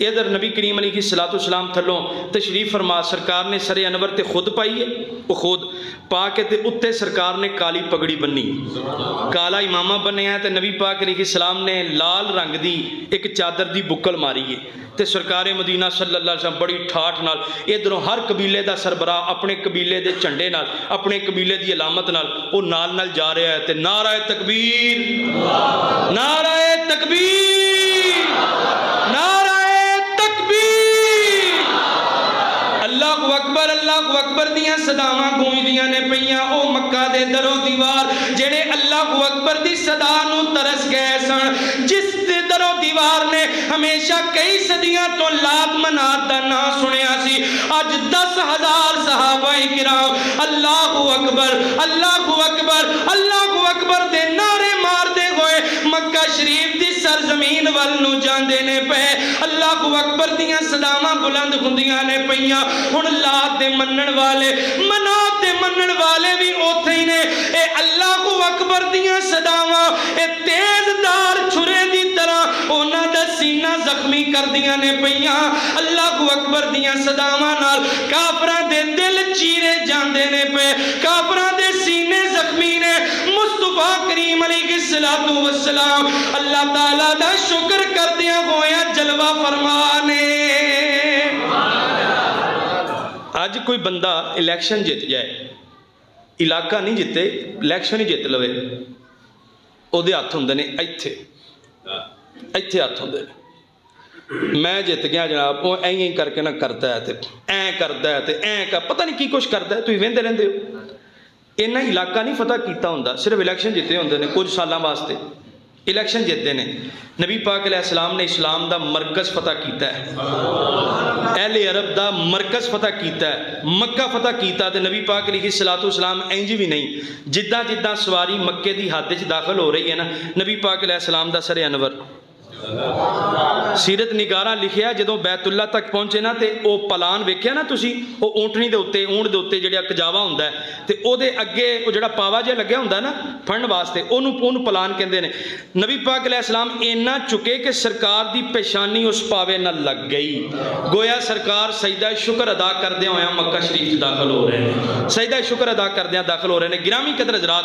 ਇਧਰ ਨਬੀ ਕਰੀਮ ਅਲੈਹਿ ਸਲਾਤੁ ਸਲਾਮ ਥੱਲੋਂ ਤਸ਼ਰੀਫ ਫਰਮਾ, ਸਰਕਾਰ ਨੇ ਸਰੇ ਅਨਵਰ ਤੇ ਖੁਦ ਪਾਈ ਹੈ, ਉਹ ਖੁਦ ਪਾ ਕੇ ਤੇ ਉੱਤੇ ਸਰਕਾਰ ਨੇ ਕਾਲੀ ਪਗੜੀ ਬੰਨੀ, ਕਾਲਾ ਇਮਾਮਾ ਬੰਨਿਆ, ਤੇ ਨਬੀ ਪਾਕ ਅਲੈਹਿ ਸਲਾਮ ਨੇ ਲਾਲ ਰੰਗ ਦੀ ਇੱਕ ਚਾਦਰ ਦੀ ਬੁੱਕਲ ਮਾਰੀ ਹੈ। ਤੇ ਸਰਕਾਰੇ ਮਦੀਨਾ ਸੱਲੱਲਾਹੁ ਅਲੈਹਿ ਵਸੱਲਮ ਬੜੀ ਠਾਠ ਨਾਲ ਇਧਰੋਂ ਹਰ ਕਬੀਲੇ ਦਾ ਸਰਬਰਾਹ ਆਪਣੇ ਕਬੀਲੇ ਦੇ ਝੰਡੇ ਨਾਲ, ਆਪਣੇ ਕਬੀਲੇ ਦੀ ਅਲਾਮਤ ਨਾਲ ਉਹ ਨਾਲ ਜਾ ਰਿਹਾ ਹੈ। ਤੇ ਨਾਰਾ ਤਕਬੀਰ, ਨਾਰਾ ਤਕਬੀਰ, ਨਾਰਾ ਤਕਬੀਰ, ਅੱਲਾਹੁ ਅਕਬਰ, ਅੱਲਾਹੁ ਅਕਬਰ ਦੀਆਂ ਸਦਾਵਾਂ ਗੂੰਜਦੀਆਂ ਨੇ ਪਈਆਂ। ਉਹ ਮੱਕਾ ਦੇ ਦਰੋ ਦੀਵਾਰ ਜਿਹੜੇ ਅੱਲਾਹੁ ਅਕਬਰ ਦੀ ਸਦਾ ਨੂੰ ਤਰਸ ਗਏ ਸਨ, ਜਿਸ ਦੇ ਦਰੋ ਦੀਵਾਰ ਨੇ ਹਮੇਸ਼ਾ ਕਈ ਸਦੀਆਂ ਤੋਂ ਲਾਤ ਮਨਾਤ ਦਾ ਨਾਂ ਸੁਣਿਆ ਸੀ, ਅੱਜ 10,000 ਸਹਾਬਾਏ ਕਿਰਾਮ ਅੱਲਾਹੁ ਅਕਬਰ, ਅੱਲਾਹੁ ਅਕਬਰ, ਅੱਲਾਹੁ ਅਕਬਰ ਦੇ ਨਾਰੇ ਮਾਰਦੇ ਹੋਏ ਮੱਕਾ ਸ਼ਰੀਫ ਦੀ ਸਰਜ਼ਮੀਨ ਵੱਲ ਨੂੰ ਜਾਂਦੇ ਨੇ ਪਏ। ਅੱਲਾਹੁ ਅਕਬਰ ਦੀਆਂ ਸਦਾਵਾਂ ਬੁਲੰਦ ਹੁੰਦੀਆਂ ਨੇ ਪਈਆਂ। ਹੁਣ ਲਾਤ ਦੇ ਮੰਨਣ ਵਾਲੇ, ਮਨਾਤ ਦੇ ਮੰਨਣ ਵਾਲੇ ਵੀ ਉੱਥੇ ਹੀ ਨੇ। ਇਹ ਅੱਲਾਹੁ ਅਕਬਰ ਦੀਆਂ ਸਦਾਵਾਂ ਇਹ ਤੇਜ਼ਦਾਰ ਛੁਰੇ ਦੀ ਤਰ੍ਹਾਂ ਉਹਨਾਂ ਦਾ ਸੀਨਾ ਜ਼ਖਮੀ ਕਰਦੀਆਂ ਨੇ ਪਈਆਂ। ਅੱਲਾਹੁ ਅਕਬਰ ਦੀਆਂ ਸਦਾਵਾਂ ਨਾਲ ਕਾਫਰਾਂ ਦੇ ਦਿਲ ਚੀਰੇ ਜਾਂਦੇ ਨੇ ਪਏ, ਕਾਫਰਾਂ ਦੇ ਸੀਨੇ ਜ਼ਖਮੀ ਨੇ। ਮੁਸਤਫਾ ਕਰੀਮ ਅਲੈਹਿ ਸਲਾਤੁ ਵਸਲਾਮ ਅੱਲਾਹ ਤਾਲਾ ਦਾ ਸ਼ੁਕਰ ਕਰਦਿਆਂ ਹੋਇਆ ਜਲਵਾ ਫਰਮਾਨੇ। ਅੱਜ ਕੋਈ ਬੰਦਾ ਇਲੈਕਸ਼ਨ ਜਿੱਤ ਜਾਏ, ਇਲਾਕਾ ਨਹੀਂ ਜਿੱਤੇ, ਇਲੈਕਸ਼ਨ ਹੀ ਜਿੱਤ ਲਵੇ, ਉਹਦੇ ਹੱਥ ਹੁੰਦੇ ਨੇ ਇੱਥੇ, ਇੱਥੇ ਹੱਥ ਹੁੰਦੇ ਨੇ। ਮੈਂ ਜਿੱਤ ਗਿਆ ਜਨਾਬ, ਉਹ ਐਂ ਹੀ ਕਰਕੇ ਨਾ ਕਰਦਾ ਹੈ, ਤੇ ਐਂ ਕਰਦਾ ਹੈ, ਤੇ ਐਂ ਕਰ, ਪਤਾ ਨਹੀਂ ਕੀ ਕੁਛ ਕਰਦਾ ਹੈ, ਤੁਸੀਂ ਵਹਿੰਦੇ ਰਹਿੰਦੇ ਹੋ। ਇਹਨਾਂ ਇਲਾਕਾ ਨਹੀਂ ਫਤਹ ਕੀਤਾ ਹੁੰਦਾ, ਸਿਰਫ ਇਲੈਕਸ਼ਨ ਜਿੱਤੇ ਹੁੰਦੇ ਨੇ ਕੁਝ ਸਾਲਾਂ ਵਾਸਤੇ, ਇਲੈਕਸ਼ਨ ਜਿੱਤਦੇ ਨੇ। ਨਬੀ ਪਾਕ ਅਲੈਹਿ ਸਲਾਮ ਨੇ ਇਸਲਾਮ ਦਾ ਮਰਕਜ਼ ਫਤਹ ਕੀਤਾ ਹੈ, ਅਹਿਲੇ ਅਰਬ ਦਾ ਮਰਕਜ਼ ਫਤਹ ਕੀਤਾ ਹੈ, ਮੱਕਾ ਫਤਹ ਕੀਤਾ। ਤੇ ਨਬੀ ਪਾਕ ਅਲੈਹਿ ਸਲਾਤੁ ਸਲਾਮ ਇੰਜ ਵੀ ਨਹੀਂ, ਜਿੱਦਾਂ ਜਿੱਦਾਂ ਸਵਾਰੀ ਮੱਕੇ ਦੀ ਹੱਦ 'ਚ ਦਾਖਲ ਹੋ ਰਹੀ ਹੈ ਨਾ, ਨਬੀ ਪਾਕ ਅਲੈਹਿ ਸਲਾਮ ਦਾ ਸਰੇ ਅਨਵਰ ਸੀਰਤ ਨਿਗਾਰਾ ਲਿਖਿਆ, ਜਦੋਂ ਬੈਤੁੱਲਾ ਤੱਕ ਪਹੁੰਚੇ ਨਾ, ਤੇ ਉਹ ਪਲਾਨ ਵੇਖਿਆ ਨਾ ਤੁਸੀਂ, ਉਹ ਊਂਟਣੀ ਦੇ ਉੱਤੇ, ਊਂਟ ਦੇ ਉੱਤੇ ਜਿਹੜਾ ਕਜਾਵਾ ਹੁੰਦਾ ਤੇ ਉਹਦੇ ਅੱਗੇ ਉਹ ਜਿਹੜਾ ਪਾਵਾ ਜਿਹਾ ਲੱਗਿਆ ਹੁੰਦਾ ਨਾ ਫੜਨ ਵਾਸਤੇ, ਉਹਨੂੰ ਪਲਾਨ ਕਹਿੰਦੇ ਨੇ। ਨਬੀ ਪਾਕ ਅਲੈਹਿ ਸਲਾਮ ਇੰਨਾ ਚੁੱਕੇ ਕਿ ਸਰਕਾਰ ਦੀ ਪੇਸ਼ਾਨੀ ਉਸ ਪਾਵੇ ਨਾਲ ਲੱਗ ਗਈ। ਗੋਇਆ ਸਰਕਾਰ ਸਜਦਾ ਸ਼ੁਕਰ ਅਦਾ ਕਰਦਿਆਂ ਹੋਇਆਂ ਮੱਕਾ ਸ਼ਰੀਫ 'ਚ ਦਾਖਲ ਹੋ ਰਹੇ ਨੇ, ਸਜਦਾ ਸ਼ੁਕਰ ਅਦਾ ਕਰਦਿਆਂ ਦਾਖਲ ਹੋ ਰਹੇ ਨੇ। ਗਿਰਾਮੀ ਕਦਰ ਹਜ਼ਰਾਤ,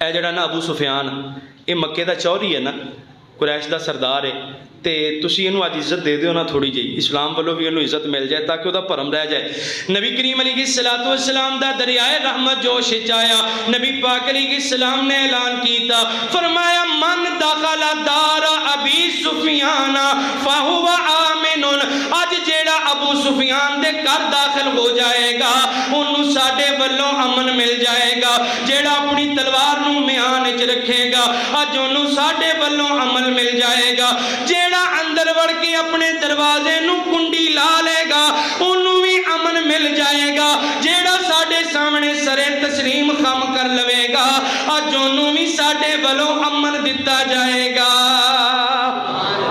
ਇਹ ਜਿਹੜਾ ਨਾ ਅਬੂ ਸੁਫਿਆਨ, ਇਹ ਮੱਕੇ ਦਾ ਚੌਧਰੀ ਹੈ ਨਾ, ਕੁਰੈਸ਼ ਦਾ ਸਰਦਾਰ ਹੈ, ਤੇ ਤੁਸੀਂ ਇਹਨੂੰ ਅੱਜ ਇੱਜ਼ਤ ਦੇ ਦਿਓ ਨਾ ਥੋੜੀ ਜਿਹੀ, ਇਸਲਾਮ ਵੱਲੋਂ ਵੀ ਇਹਨੂੰ ਇੱਜ਼ਤ ਮਿਲ ਜਾਏ ਤਾਂ ਕਿ ਉਹਦਾ ਭਰਮ ਰਹਿ ਜਾਏ। ਨਬੀ ਕਰੀਮ ਅਲੈਹਿ ਸਲਾਤੁ ਵਸਲਾਮ ਦਾ ਦਰਿਆਏ ਰਹਿਮਤ ਜੋਸ਼ ਵਿੱਚ ਆਇਆ। ਨਬੀ ਪਾਕ ਅਲੈਹਿ ਸਲਾਮ ਨੇ ਐਲਾਨ ਕੀਤਾ, ਫਰਮਾਇਆ ਮਨ ਦਖਲ ਦਾਰ ਅਬੀ ਸੁਫਿਆਨ ਫਹੁਵ ਆਮਿਨ। ਅੱਜ ਜਿਹੜਾ ਅਬੂ ਸੁਫਿਆਨ ਦੇ ਘਰ ਦਾਖਲ ਹੋ ਜਾਏਗਾ ਉਹਨੂੰ ਸਾਡੇ ਵੱਲੋਂ ਅਮਨ ਮਿਲ ਜਾਏਗਾ। ਜਿਹੜਾ ਆਪਣੀ ਤਲਵਾਰ ਨੂੰ ਮਿਆਨ ਵਿੱਚ ਰੱਖੇਗਾ ਅੱਜ ਉਹਨੂੰ ਸਾਡੇ ਵੱਲੋਂ ਅਮਨ ਮਿਲ ਜਾਏਗਾ। ਜਿਹੜਾ ਅੰਦਰ ਵੜ ਕੇ ਆਪਣੇ ਦਰਵਾਜ਼ੇ ਨੂੰ ਕੁੰਡੀ ਲਾ ਲੇਗਾ ਉਹਨੂੰ ਵੀ ਅਮਨ ਮਿਲ ਜਾਏਗਾ। ਜਿਹੜਾ ਸਾਡੇ ਸਾਹਮਣੇ ਸਰੇ ਤਸਲੀਮ ਖਮ ਕਰ ਲਵੇਗਾ ਅੱਜ ਉਹਨੂੰ ਵੀ ਸਾਡੇ ਵੱਲੋਂ ਅਮਨ ਦਿੱਤਾ ਜਾਏਗਾ।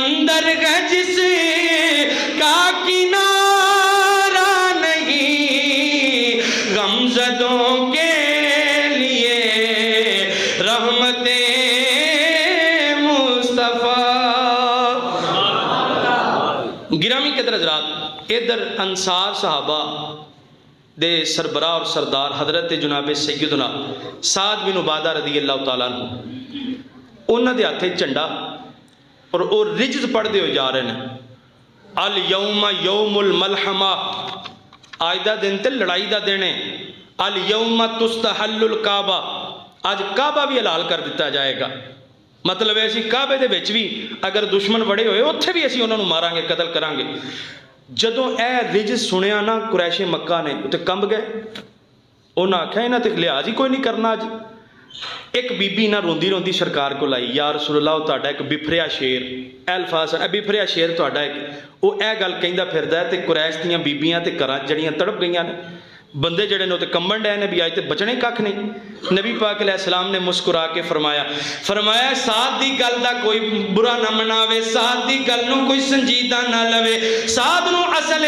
سمندر ہے جس کا کنارہ نہیں، غمزدوں کے لیے رحمت مصطفیٰ۔ گرامی قدر حضرات، ادھر انصار صحابہ دے سربراہ اور سردار حضرت جناب سیدنا سعد بن عبادہ رضی اللہ تعالیٰ عنہ، انہوں دے ہاتھے جھنڈا اور وہ رجز پڑھتے ہوئے جا رہے ہیں، الیوم یوم الملحمہ، آج دا دن تے لڑائی دا دن ہے، الیوم تستحل الکعبہ، آج کعبہ بھی حلال کر دیتا جائے گا۔ مطلب ہے اسی کعبے دے وچ بھی اگر دشمن بڑے ہوئے اتھے بھی اسی انہوں نے ماریں گے، قتل کریں گے۔ جدوں اے رجز سنیا نا قریش مکہ نے تے کمب گئے، انہوں نے آکھا انہاں تے لحاظ ہی کوئی نہیں کرنا۔ اج ایک بی بی نہ روندی روندی سرکار کو لائی، یا رسول اللہ تہاڈا ایک بفریا شیر، اے الفاظ اے بفریا شیر تہاڈا ایک، وہ اے گل کہندا پھردا ہے تے قریش دیاں بیبیاں تے گھراں جڑیاں تڑپ گئیاں نے، بندے جڑے نے تے کمبن ڈے نے بھی آج تے بچنے کھ نہیں۔ نبی پاک علیہ السلام نے مسکرا کے فرمایا سعد دی گل دا کوئی برا نہ مناوے، سعد دی گل نو کوئی سنجیدہ نہ لوے، سعد نو اصل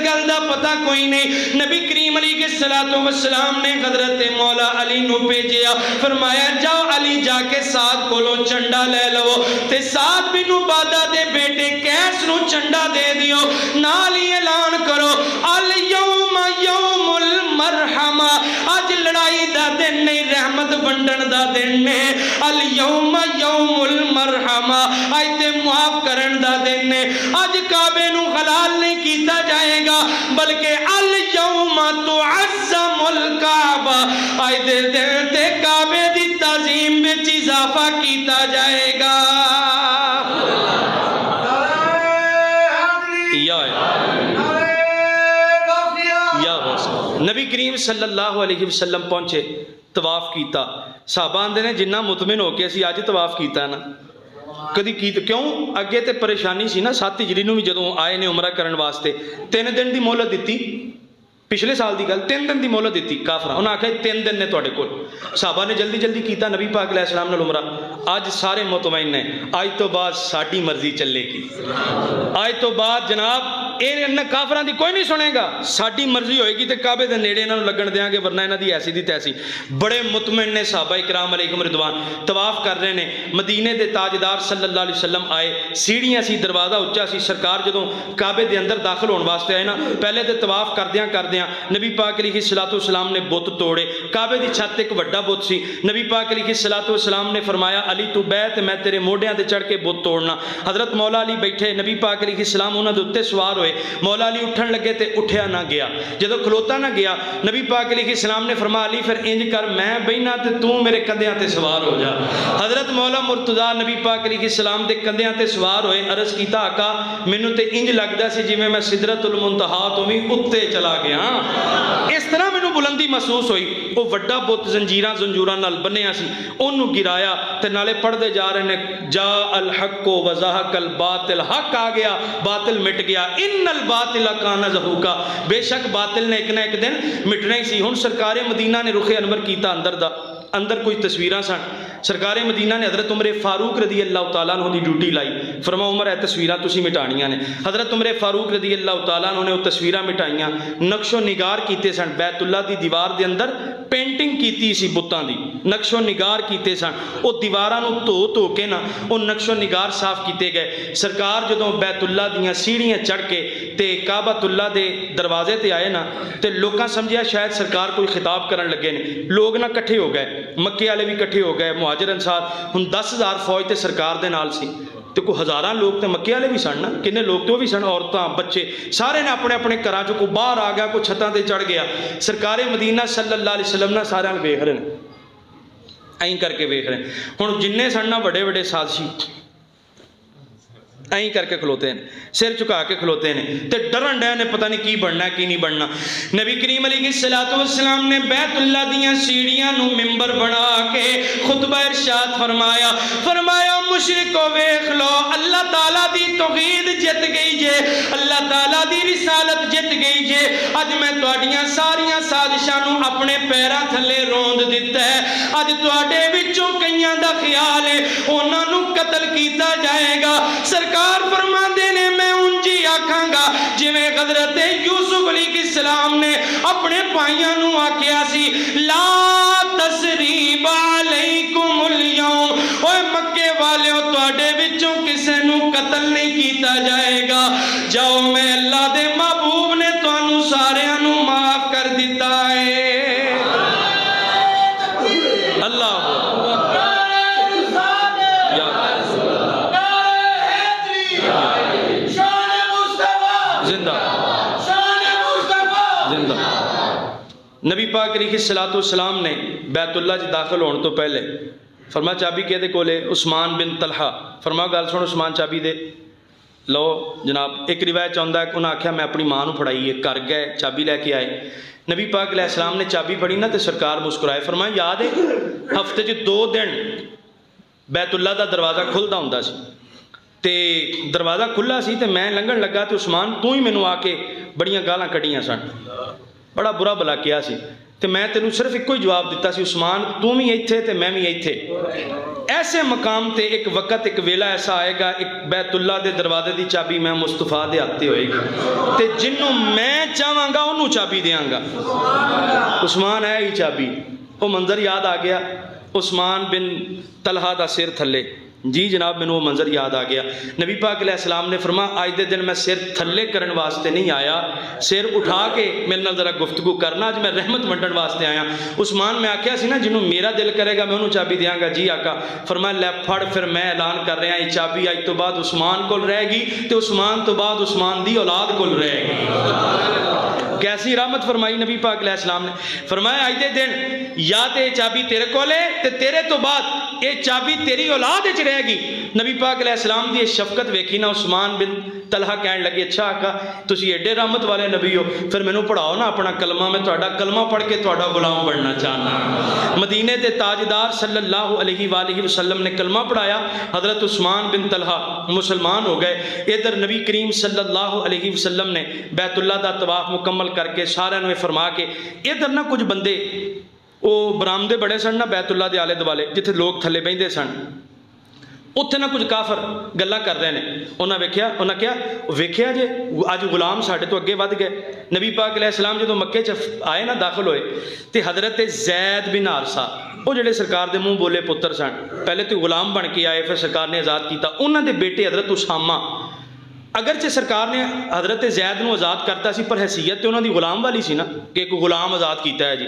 گل دا پتہ کوئی نہیں۔ نبی کریم علیہ الصلوۃ والسلام نے حضرت مولا علی نو بھیجیا، فرمایا جاؤ علی جا کے سعد کولوں چنڈا لے لو تے سعد بن عبادہ دے بیٹے قیس نو چنڈا دے دیو، نال ہی اعلان کرو الیوم یوم المرحمہ، اج لڑائی دا دن نہیں، رحمت ونڈن دا دن ہے، الیوم یوم المرحمہ، اج تے معاف کرن دا دن ہے، اج کعبے نو حلال نہیں کیتا جائے گا بلکہ الیوم تعظم الکعبہ، اج دے دن تے کعبے دی تعظیم وچ اضافہ کیتا جائے گا۔ نبی کریم صلی اللہ علیہ وسلم پہنچے، طواف کیتا، صحابہ آندے نے جنہ مطمئن ہو کے اسی آج طواف کیتا نا کدی کیتا، کیوں اگے تے پریشانی سی نا، 7 ہجری نو بھی جدوں آئے نے عمرہ کرن واسطے 3 دن دی مہلت دیتی، پچھلے سال دی گل 3 دن دی مہلت دیتی کافراں، انہاں آکھیا 3 دن نے تواڈے کول، صحابہ نے جلدی جلدی کیتا، نبی پاک علیہ السلام نال عمرہ، آج سارے مطمئن ہیں، آج تو بعد ساڈی مرضی چلے گی، آج تو بعد جناب انہاں کافراں دی کوئی نہیں سنے گا، ساڈی مرضی ہوئے گی تے کعبے دے نیڑے انہاں نوں لگن دیاں گے، ورنہ انہاں دی ایسی دی تیسی۔ بڑے مطمئن نے صحابہ کرام علیکم رضوان، طواف کر رہے نے، مدینے دے تاجدار صلی اللہ علیہ وسلم آئے، سیڑھیاں سی، دروازہ اونچا سی، سرکار جدوں کعبے دے اندر داخل ہون واسطے آئے نا، پہلے تے طواف کردیاں نبی پاک علیہ الصلوۃ والسلام نے بت توڑے، کعبے دی چھت ایک وڈا بت سی، نبی پاک علیہ الصلوۃ والسلام نے فرمایا علی تو بیٹھ میں تیرے موڈیاں تے چڑھ کے بت توڑنا۔ حضرت مولا علی بیٹھے، نبی پاک علیہ السلام انہاں دے اوتے سوار ہوئے، مولا علی اٹھن لگے تے اٹھیا نہ گیا، جدوں کھلوتا نہ گیا، نبی پاک علیہ السلام نے فرمایا علی پھر انج کر میں بہنا تے تو میرے کندھیاں تے سوار ہو جا۔ حضرت مولا مرتضیٰ نبی پاک علیہ السلام دے کندھیاں تے سوار ہوئے، عرض کیتا آقا مینوں تے انج لگدا سی جویں میں سدرۃ المنتہا تو بھی اتے چلا گیا، اس طرح مینوں بلندی محسوس ہوئی۔ وہ وڈا بت زنجیراں زنجوراں نال بنیا سی، اونوں گرایا تے نالے پڑھدے جا رہے نے جاء الحق وزہق الباطل، حق آ گیا باطل مٹ گیا، ان الباطل کان زہوقا، بے شک باطل نے ایک نہ ایک دن مٹنا ہی سی۔ ہن سرکار مدینہ نے رخ انور کیتا اندر دا، اندر کوئی تصویراں سن، سرکار مدینہ نے حضرت عمر فاروق رضی اللہ تعالیٰ عنہ دی ڈیوٹی لائی، فرمایا عمر اے تصویراں تسی مٹانیاں نے۔ حضرت عمر فاروق رضی اللہ تعالیٰ عنہ نے وہ تصویراں مٹائیاں، نقش و نگار کیتے سن، بیت اللہ دی دیوار دے اندر پینٹنگ کیتی سی بتاں دی، نقش و نگار کیتے سن، وہ دیواراں نو دھو کے نا وہ نقش و نگار صاف کیتے گئے۔ سرکار جدوں بیت اللہ دیاں سیڑھیاں چڑھ کے تے کعبۃ اللہ دے دروازے تے آئے نا تے لوکاں سمجھیا شاید سرکار کوئی خطاب کرن لگے نے، لوگ نہ کٹھے ہو گئے، مکے والے بھی کٹھے ہو گئے، مہاجر انصار، ہن 10,000 فوج تے سرکار دے نال سی تے کوئی ہزاراں لوگ تے مکے والے بھی سن نا، کنے لوگ تو بھی سن، عورتاں بچے سارے نے اپنے اپنے گھراں چوں کوئی باہر آ گیا، کوئی چھتاں تے چڑھ گیا۔ سرکار مدینہ صلی اللہ علیہ وسلم نہ سارے ویکھ رہے ہیں، این کر کے ویکھ رہے ہیں، ہن جننے سن نا بڑے بڑے سازشی این کر کے کھلوتے ہیں، سر چکا کے کھلوتے ہیں تے ڈرن ڈے نے پتہ نہیں کی بننا ہے کی نہیں بننا۔ نبی کریم علیہ الصلوۃ والسلام نے بیت اللہ دیاں سیڑھیاں نو منبر بنا کے خطبہ ارشاد فرمایا مشرکو ویکھ لو اللہ تعالیٰ دی توحید جت گئی جے، اللہ تعالیٰ دی رسالت جت گئی جے، اج میں تواڈیاں ساریاں سازشاں نو اپنے پیراں تھلے روند دتا ہے، اج تواڈے وچوں کئیاں دا خیال ہے انہاں نو قتل کیتا جائے گا۔ سرکار فرماندے نے میں انجی آکھاں گا جویں حضرت یوسف علیہ السلام نے اپنے بھائیاں نو آکھیا سی لا تسریب علیکم اليوم، اوے مکے والیو تواڈے وچوں کسے نو قتل نہیں کیتا جائے گا، جاؤ میں اللہ دے محبوب نے تانوں ساریاں نو معاف کر دیتا ہے۔ اللہ نبی پاک علیہ السلام نے بیت اللہ جی داخل ہونے تو پہلے فرما چابی کہتے کولے عثمان بن طلحہ، فرما گل سن عثمان چابی دے لو جناب۔ ایک روایت چاہتا ہے کہ انہوں نے آکھیا میں اپنی ماں نو پڑھائی ہے، گھر گئے چابی لے کے آئے، نبی پاک علیہ السلام نے چابی پڑھی نا تے سرکار مسکرائے، فرمایا یاد ہے ہفتے چ 2 دن بیت اللہ دا دروازہ کھلدا ہوندا سی تے دروازہ کھلا سی تے میں لنگن لگا تے عثمان تو ہی مینوں آ کے بڑیاں گالاں کڈیاں سن، بڑا برا بلا کیا سی تے میں تینوں صرف ایک ہی جواب دیتا سی عثمان تو بھی ایتھے تے میں بھی ایتھے۔ ایسے مقام تے ایک وقت ایک ویلا ایسا آئے گا ایک بیت اللہ دے دروازے دی چابی میں مصطفیٰ دے ہاتھ ہوئے گی تے جنوں میں چاہواں گا انہوں چابی دیاں گا۔ عثمان ہے ہی چابی، وہ منظر یاد آ گیا عثمان بن طلحہ دا سر تھلے، جی جناب میں وہ منظر یاد آ گیا۔ نبی پاک علیہ السلام نے فرمایا آج دے دن میں سر تھلے کرن واسطے نہیں آیا، سر اٹھا کے میرے نال ذرا گفتگو کرنا، آج میں رحمت ونڈن واسطے آیا۔ عثمان میں آکھیا سی نا جنوں میرا دل کرے گا میں انہوں چابی دیاں گا، جی آقا۔ فرمایا لے پھڑ پھر میں اعلان کر رہا یہ چابی آج تو بعد عثمان کول رہے گی تے عثمان تو بعد عثمان دی اولاد کول رہے گی۔ کیسی رحمت فرمائی نبی پاک علیہ السلام نے، فرمایا آج دے دن یا تے چابی تیرے کولے تے تیرے تو بعد یہ چابی تیری اولاد وچ رہے گی۔ نبی پاک علیہ السلام دی شفقت ویکھی نا عثمان بن طلحہ کہن لگے اچھا آقا تسی ایڈے رحمت والے نبی ہو، پھر مینوں پڑھاؤ نا اپنا کلمہ، میں تہاڈا کلمہ پڑھ کے تہاڈا غلام بننا چاہنا۔ مدینے دے تاجدار صلی اللہ علیہ وآلہ وسلم نے کلمہ پڑھایا، حضرت عثمان بن طلحہ مسلمان ہو گئے۔ ادھر نبی کریم صلی اللہ علیہ وسلم نے بیت اللہ دا طواف مکمل کر کے سارے نے فرما کے ادھر نہ کچھ بندے وہ برامدے بڑے سن نا بیت اللہ دے آلے دوالے جتھے لوگ تھلے بہندے سن، اتھے نہ کچھ کافر گلاں کر رہے ہیں، انہاں کیا ویکھیا جے اج غلام ساڈے تو اگے ود گئے۔ نبی پاک علیہ السلام جدوں مکے چ آئے نا داخل ہوئے تے حضرت زید بن حارثہ وہ جڑے سرکار دے منہ بولے پتر سن، پہلے تو غلام بن کے آئے پھر سرکار نے آزاد کیتا، انہاں دے بیٹے حضرت اسامہ اگرچہ سرکار نے حضرت زید نو آزاد کرتا سی پر حیثیت تے انہاں دی غلام والی سی نا کہ ایک غلام آزاد کیتا ہے جی۔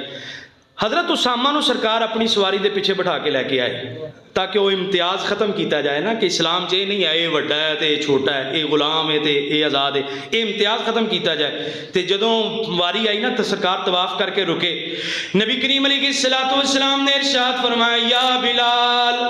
حضرت اسامہ نو سرکار اپنی سواری دے پیچھے بٹھا کے لے کے آئے تاکہ وہ امتیاز ختم کیتا جائے نا کہ اسلام چ نہیں ہے یہ وڈا ہے تے چھوٹا ہے، یہ غلام ہے تے یہ آزاد ہے، یہ امتیاز ختم کیتا جائے۔ تے جدوں واری آئی نا تو سرکار طواف کر کے رکے، نبی کریم علیہ السلام نے ارشاد فرمایا یا بلال،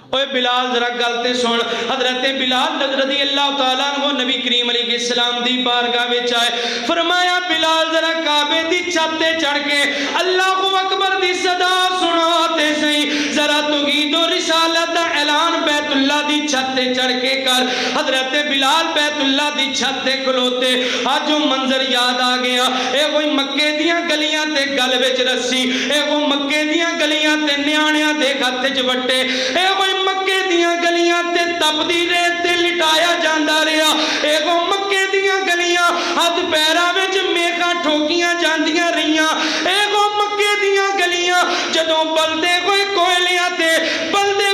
اوے بلال ذرا گلتے سن۔ حضرت بلال رضی اللہ تعالیٰ عنہ نبی کریم علیہ السلام دی بارگاہ وچ آئے، فرمایا بلال ذرا کعبے دی چھت تے چڑھ کے اللہ اکبر دی صدا سنا تے صحیح، ذرا توحید و رسالت دا اعلان بیت اللہ دی چھت تے چڑھ کے کر۔ حضرت بلال بیت اللہ دی چھت تے کھلوتے، آج وہ منظر یاد آ گیا، اے کوئی مکے دیاں گلیاں تے گل وچ رسی، اے وہ مکے دیاں گلیاں تے نیانیاں دے ہتھ وچ وٹے، اے کوئی مکے دیاں گلیاں تے تپدی ریت تے لٹایا جاندا رہیا، اے وہ مکے دیاں گلیاں ہاتھ پیراں وچ میخاں ٹھوکیاں جاندیاں رہیاں، اے وہ مکے دیاں گلیاں جدوں بلدے کوئی کوئلیاں تے بلدے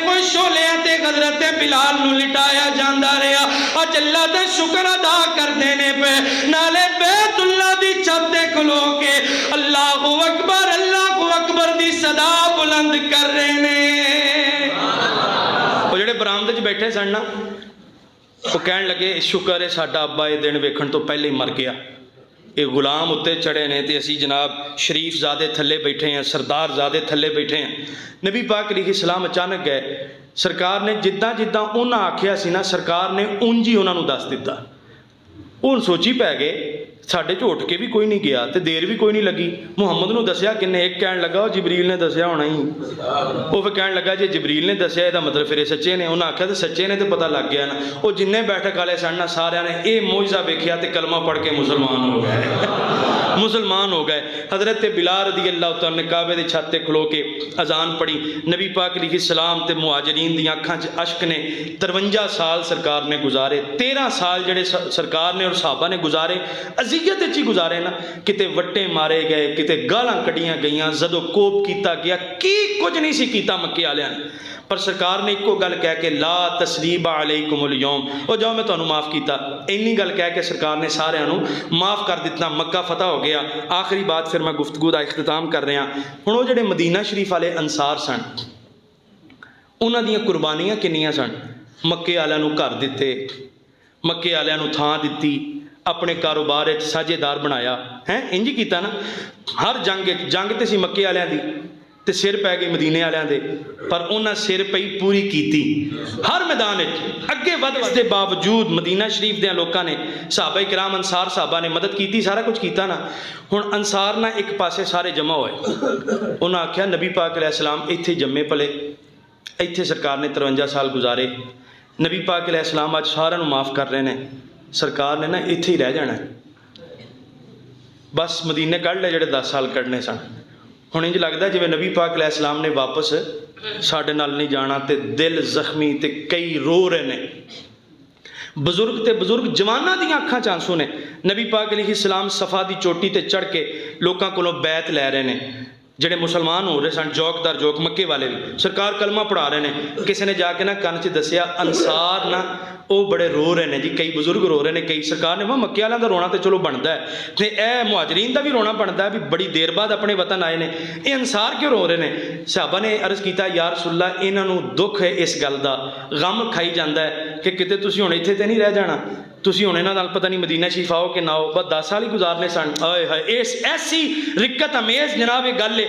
کوئی شولیاں تے حضرت بلال نو لٹایا جاندا رہیا۔ اج اللہ دا شکر ادا کر دینے پہ نالے بیت اللہ دی چھت تے کھلو کے اللہ اکبر دی صدا بلند کر رہے نے۔ وہ جڑے برآمدے چ بیٹھے سن نا وہ کہن لگے شکر ہے ساڈا ابا یہ دن ویکھن تو پہلے ہی مر گیا، یہ غلام اتے چڑھے نے تے اسی جناب شریف زادے تھلے بیٹھے ہیں، سردار زادے تھلے بیٹھے ہیں۔ نبی پاک علیہ السلام اچانک گئے، سرکار نے جداں انہاں آکھیا سی نا سرکار نے اونج ہی انہاں نو دس دتا، ان سوچی پہ گئے ਸਾਡੇ ਝੋਟ ਕੇ ਵੀ ਕੋਈ ਨਹੀਂ ਗਿਆ ਤੇ ਦੇਰ ਵੀ ਕੋਈ ਨਹੀਂ ਲੱਗੀ। ਮੁਹੰਮਦ ਨੂੰ ਦੱਸਿਆ ਕਿੰਨੇ? ਇੱਕ ਕਹਿਣ ਲੱਗਾ ਉਹ ਜਿਬਰੀਲ ਨੇ ਦੱਸਿਆ ਹੋਣਾ ਹੀ। ਉਹ ਫਿਰ ਕਹਿਣ ਲੱਗਾ ਜੇ ਜਿਬਰੀਲ ਨੇ ਦੱਸਿਆ ਇਹਦਾ ਮਤਲਬ ਫਿਰ ਇਹ ਸੱਚੇ ਨੇ। ਉਹਨਾਂ ਆਖਿਆ ਤੇ ਸੱਚੇ ਨੇ ਤੇ ਪਤਾ ਲੱਗ ਗਿਆ ਨਾ। ਉਹ ਜਿੰਨੇ ਬੈਠਕ ਵਾਲੇ ਸਨ ਨਾ ਸਾਰਿਆਂ ਨੇ ਇਹ ਮੌਜਜ਼ਾ ਵੇਖਿਆ ਤੇ ਕਲਮਾ ਪੜ੍ਹ ਕੇ ਮੁਸਲਮਾਨ ਹੋ ਗਏ। ਮੁਸਲਮਾਨ ਹੋ ਗਏ। حضرت بلال رضی اللہ تعالیٰ نے کعبے دی چھت تے کھلو کے اذان پڑھی۔ نبی پاک علیہ السلام تے مہاجرین دی آنکھاں چ اشک نے 53 سال سرکار نے گزارے۔ 13 سال جڑے سرکار نے اور صحابہ نے گزارے اذیت وچ ہی گزارے نا۔ کتے وٹے مارے گئے، کتے گالاں کڈیاں گئیاں، زدو کوپ کیتا گیا، کی کچھ نہیں سی کیتا مکے والیاں نے، پر سرکار نے ایک کو گل کہہ کے لا تسریب علیکم اليوم، او جاؤ میں تانوں معاف کیتا، اینی گل کہہ کے سرکار نے سارے انہوں معاف کر دیتا۔ مکہ فتح ہو گیا۔ آخری بات پھر میں گفتگو دا اختتام کر رہا ہوں۔ وہ جڑے مدینہ شریف والے انصار سن انہاں دیاں قربانیاں کنیاں سن؟ مکے والوں نوں گھر دتے، مکے والوں نوں تھاں دتی، اپنے کاروبار ساجھے دار بنایا ہے، انج کیتا نا۔ ہر جنگ تے سی مکے والوں دی تے سر پی گئی مدینے والوں دے، پر انہاں سر پئی پوری کیتی ہر میدان اگے ود۔ اس دے باوجود مدینہ شریف دے لوکاں نے، صحابہ کرام انصار صحابہ نے مدد کیتی، سارا کچھ کیتا نا۔ ہن انصار نہ ایک پاسے سارے جمع ہوئے، انہاں آکھیا نبی پاک علیہ السلام ایتھے جمے پلے، ایتھے سرکار نے 53 سال گزارے، نبی پاک علیہ السلام آج سارا نو معاف کر رہے ہیں، سرکار نے نا ایتھے ہی رہ جانا ہے، بس مدینے کڑھ لے جڑے 10 سال کڑنے سن۔ ہن انج لگدا ہے جویں نبی پاک علیہ السلام نے واپس ساڈے نال نہیں جانا، تے دل زخمی تے کئی رو رہے نے، بزرگ تے بزرگ جواناں دی اکھاں چ آنسو نے۔ نبی پاک علیہ السلام صفا دی چوٹی تے چڑھ کے لوکاں کولوں بیعت لے رہے نے، جڑے مسلمان ہو رہے سن جوک در جوک، مکے والے بھی سرکار کلمہ پڑھا رہے ہیں۔ کسی نے جا کے نا کن چ دسیا انصار نا وہ بڑے رو رہے ہیں جی، کئی بزرگ رو رہے ہیں، کئی سرکار نے مکے والوں کا رونا تو چلو بنتا ہے تے اے مہاجرین کا بھی رونا بنتا ہے بھی بڑی دیر بعد اپنے وطن آئے نے، یہ انصار کیوں رو رہے ہیں؟ صحابہ نے عرض کیتا یا رسول اللہ انہاں نوں دکھ ہے اس گل دا، غم کھائی جاندا ہے کہ کتے تسی ہن ایتھے تے نہیں رہ جانا، تسی ہن انہاں نال پتہ نہیں مدینہ شریف آؤ کہ نہ آؤ، بس 10 سال ہی گزارنے سن۔ آئے ہائے اس ایسی رکت امیز جناب گل ہے۔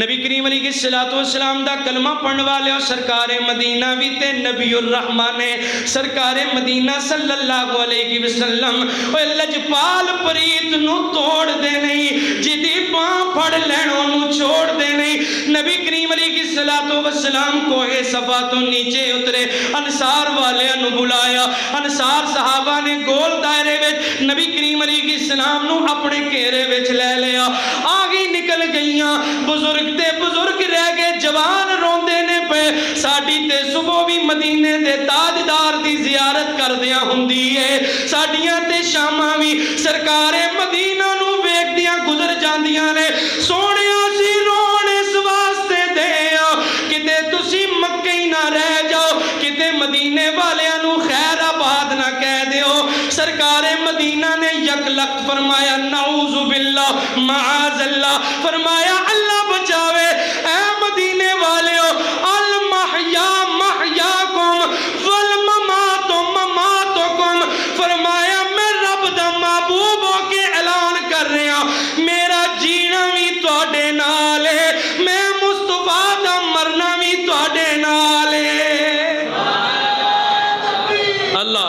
نبی کریم علیہ الصلوۃ والسلام دا کلمہ پڑھن والے اور سرکار مدینہ بھی تے نبی الرحمہ نے سرکار مدینہ صلی اللہ علیہ وسلم اے لجپال پریت نو توڑ دے نہیں، جدی باں پھڑ لین اونوں چھوڑ دے نہیں۔ نبی کریم علیہ الصلوۃ والسلام کوہ صفا تو نیچے اترے، انصار والےاں نو بلایا، انصار صحابہ نے گول دائرے وچ نبی کریم علیہ السلام نو اپنے گھیرے وچ لے لیا، آگے نکل گئیاں، بزرگ تے بزرگ رہ گئے، جوان روندے نے پے، ساڈی تے صبح بھی مدینے دے تاجدار دی زیارت کردیاں ہوندی ہے، ساڈیاں تے شاماں بھی سرکار مدینہ نو ویکھدیاں گزر جاندیاں نے۔ سونیا سی رون اس واسطے دے کتے تسی مکے ہی نہ رہ جاؤ، کتے مدینے والیاں نو خیر آباد نہ کہہ دیو۔ سرکار مدینہ نے یک لخت فرمایا نعوذ باللہ معاذ اللہ، فرمایا اللہ بچاوے اے مدینے والیو، المحیا محیاکم والممات مماتکم، فرمایا میں رب دا محبوب ہو کے اعلان کر رہا، میرا جینا بھی تواڈے نال ہے، میں مصطفیٰ دا مرنا بھی تواڈے نال ہے۔ اللہ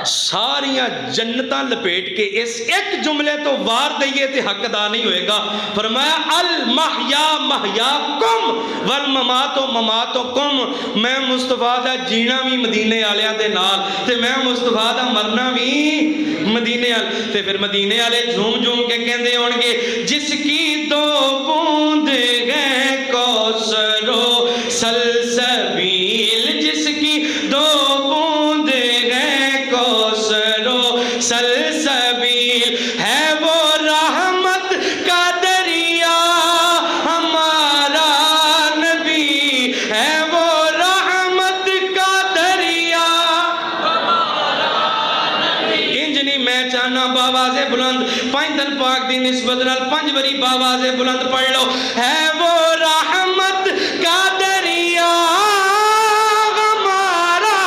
ساریاں جنتاں لپیٹ کے اس ایک جملے تو وار دئیے تے حق ادا نہیں ہوئے گا۔ فرمایا المحیا محیاکم والممات مماتکم، میں مصطفیٰ دا جینا بھی مدینے آلیاں دے نال تے میں مصطفیٰ دا مرنا بھی مدینے آل۔ تے پھر مدینے آلے جھوم جھوم کے کہندے ہونگے جس کی 2 بوند گئے کوثر و سلسبیل، جس کی 2 بوند گئے کوثر و سلسبیل، ہے وہ رحمت کا دریا ہمارا نبی، ہے وہ رحمت کا دریا ہمارا نبی۔ انجنی میں چاہنا باواز بلند 5 دن پاک دی نسبت نال 5 بری باواز بلند پڑھ لو، ہے وہ رحمت کا دریا ہمارا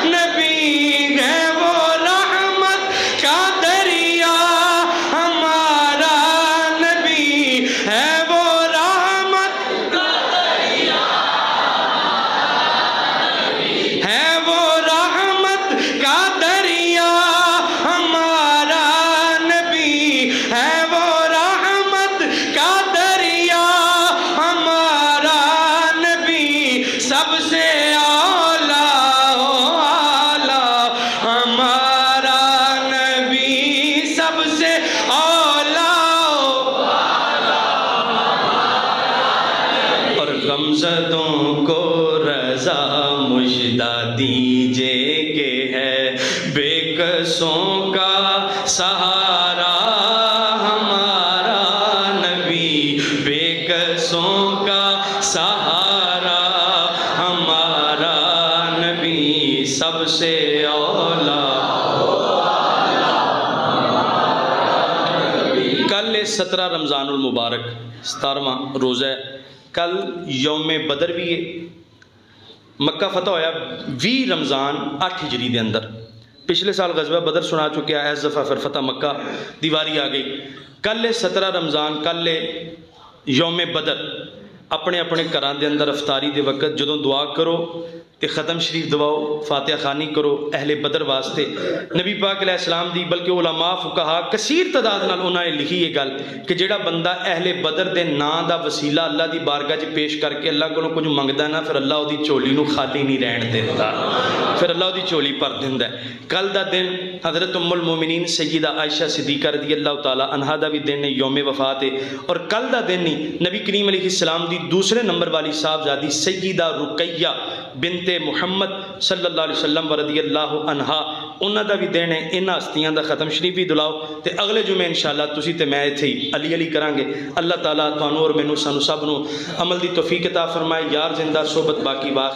نبی، ہے وہ رحمت کا دریا ہمارا نبی، ہے وہ رحمت کا ہمارا نبی بے کسوں کا سہارا، ہمارا نبی سب سے اولا۔ کل 17 رمضان المبارک 17واں روزہ ہے، کل یوم بدر بھی ہے۔ مکہ فتح ہویا 20 رمضان 8 ہجری دے اندر۔ پچھلے سال غزوہ بدر سنا چکے ہیں، اس دفعہ پھر فتح مکہ دیواری آ گئی۔ کل 17 رمضان، کل یوم بدر۔ اپنے اپنے گھراں دے اندر افطاری دے وقت جدوں دعا کرو تے ختم شریف دعاؤ، فاتحہ خوانی کرو اہل بدر واسطے۔ نبی پاک علیہ السلام دی بلکہ علماء فقہا کثیر تعداد نال انہاں نے لکھی یہ گل کہ جڑا بندہ اہل بدر دے نام دا وسیلہ اللہ دی بارگاہ 'چ پیش کر کے اللہ کولوں کچھ منگدا ہے نا، پھر اللہ اودی جھولی نو خالی نہیں رہن دیندا، پھر اللہ اودی جھولی بھر دیندا ہے۔ کل دا دن حضرت ام المومنین سیدہ عائشہ صدیقہ رضی اللہ تعالی عنہا دا بھی دن ہے، یوم وفات ہے۔ اور کل دا دن ہی نبی کریم علیہ السلام دی دوسرے نمبر والی صاحبزادی سیدہ رقیہ بنت محمد صلی اللہ علیہ وسلم ورضی اللہ عنہا، انہاں دا بھی دن ہے۔ انہاں ہستیاں دا ختم شریف بھی دلاؤ تے اگلے جمعے انشاءاللہ تسی تے میں ایتھے ہی علی علی کران گے۔ اللہ تعالیٰ تانوں اور مینوں سانوں سب نوں عمل دی توفیق عطا فرمائے۔ یار زندہ صحبت باقی باق۔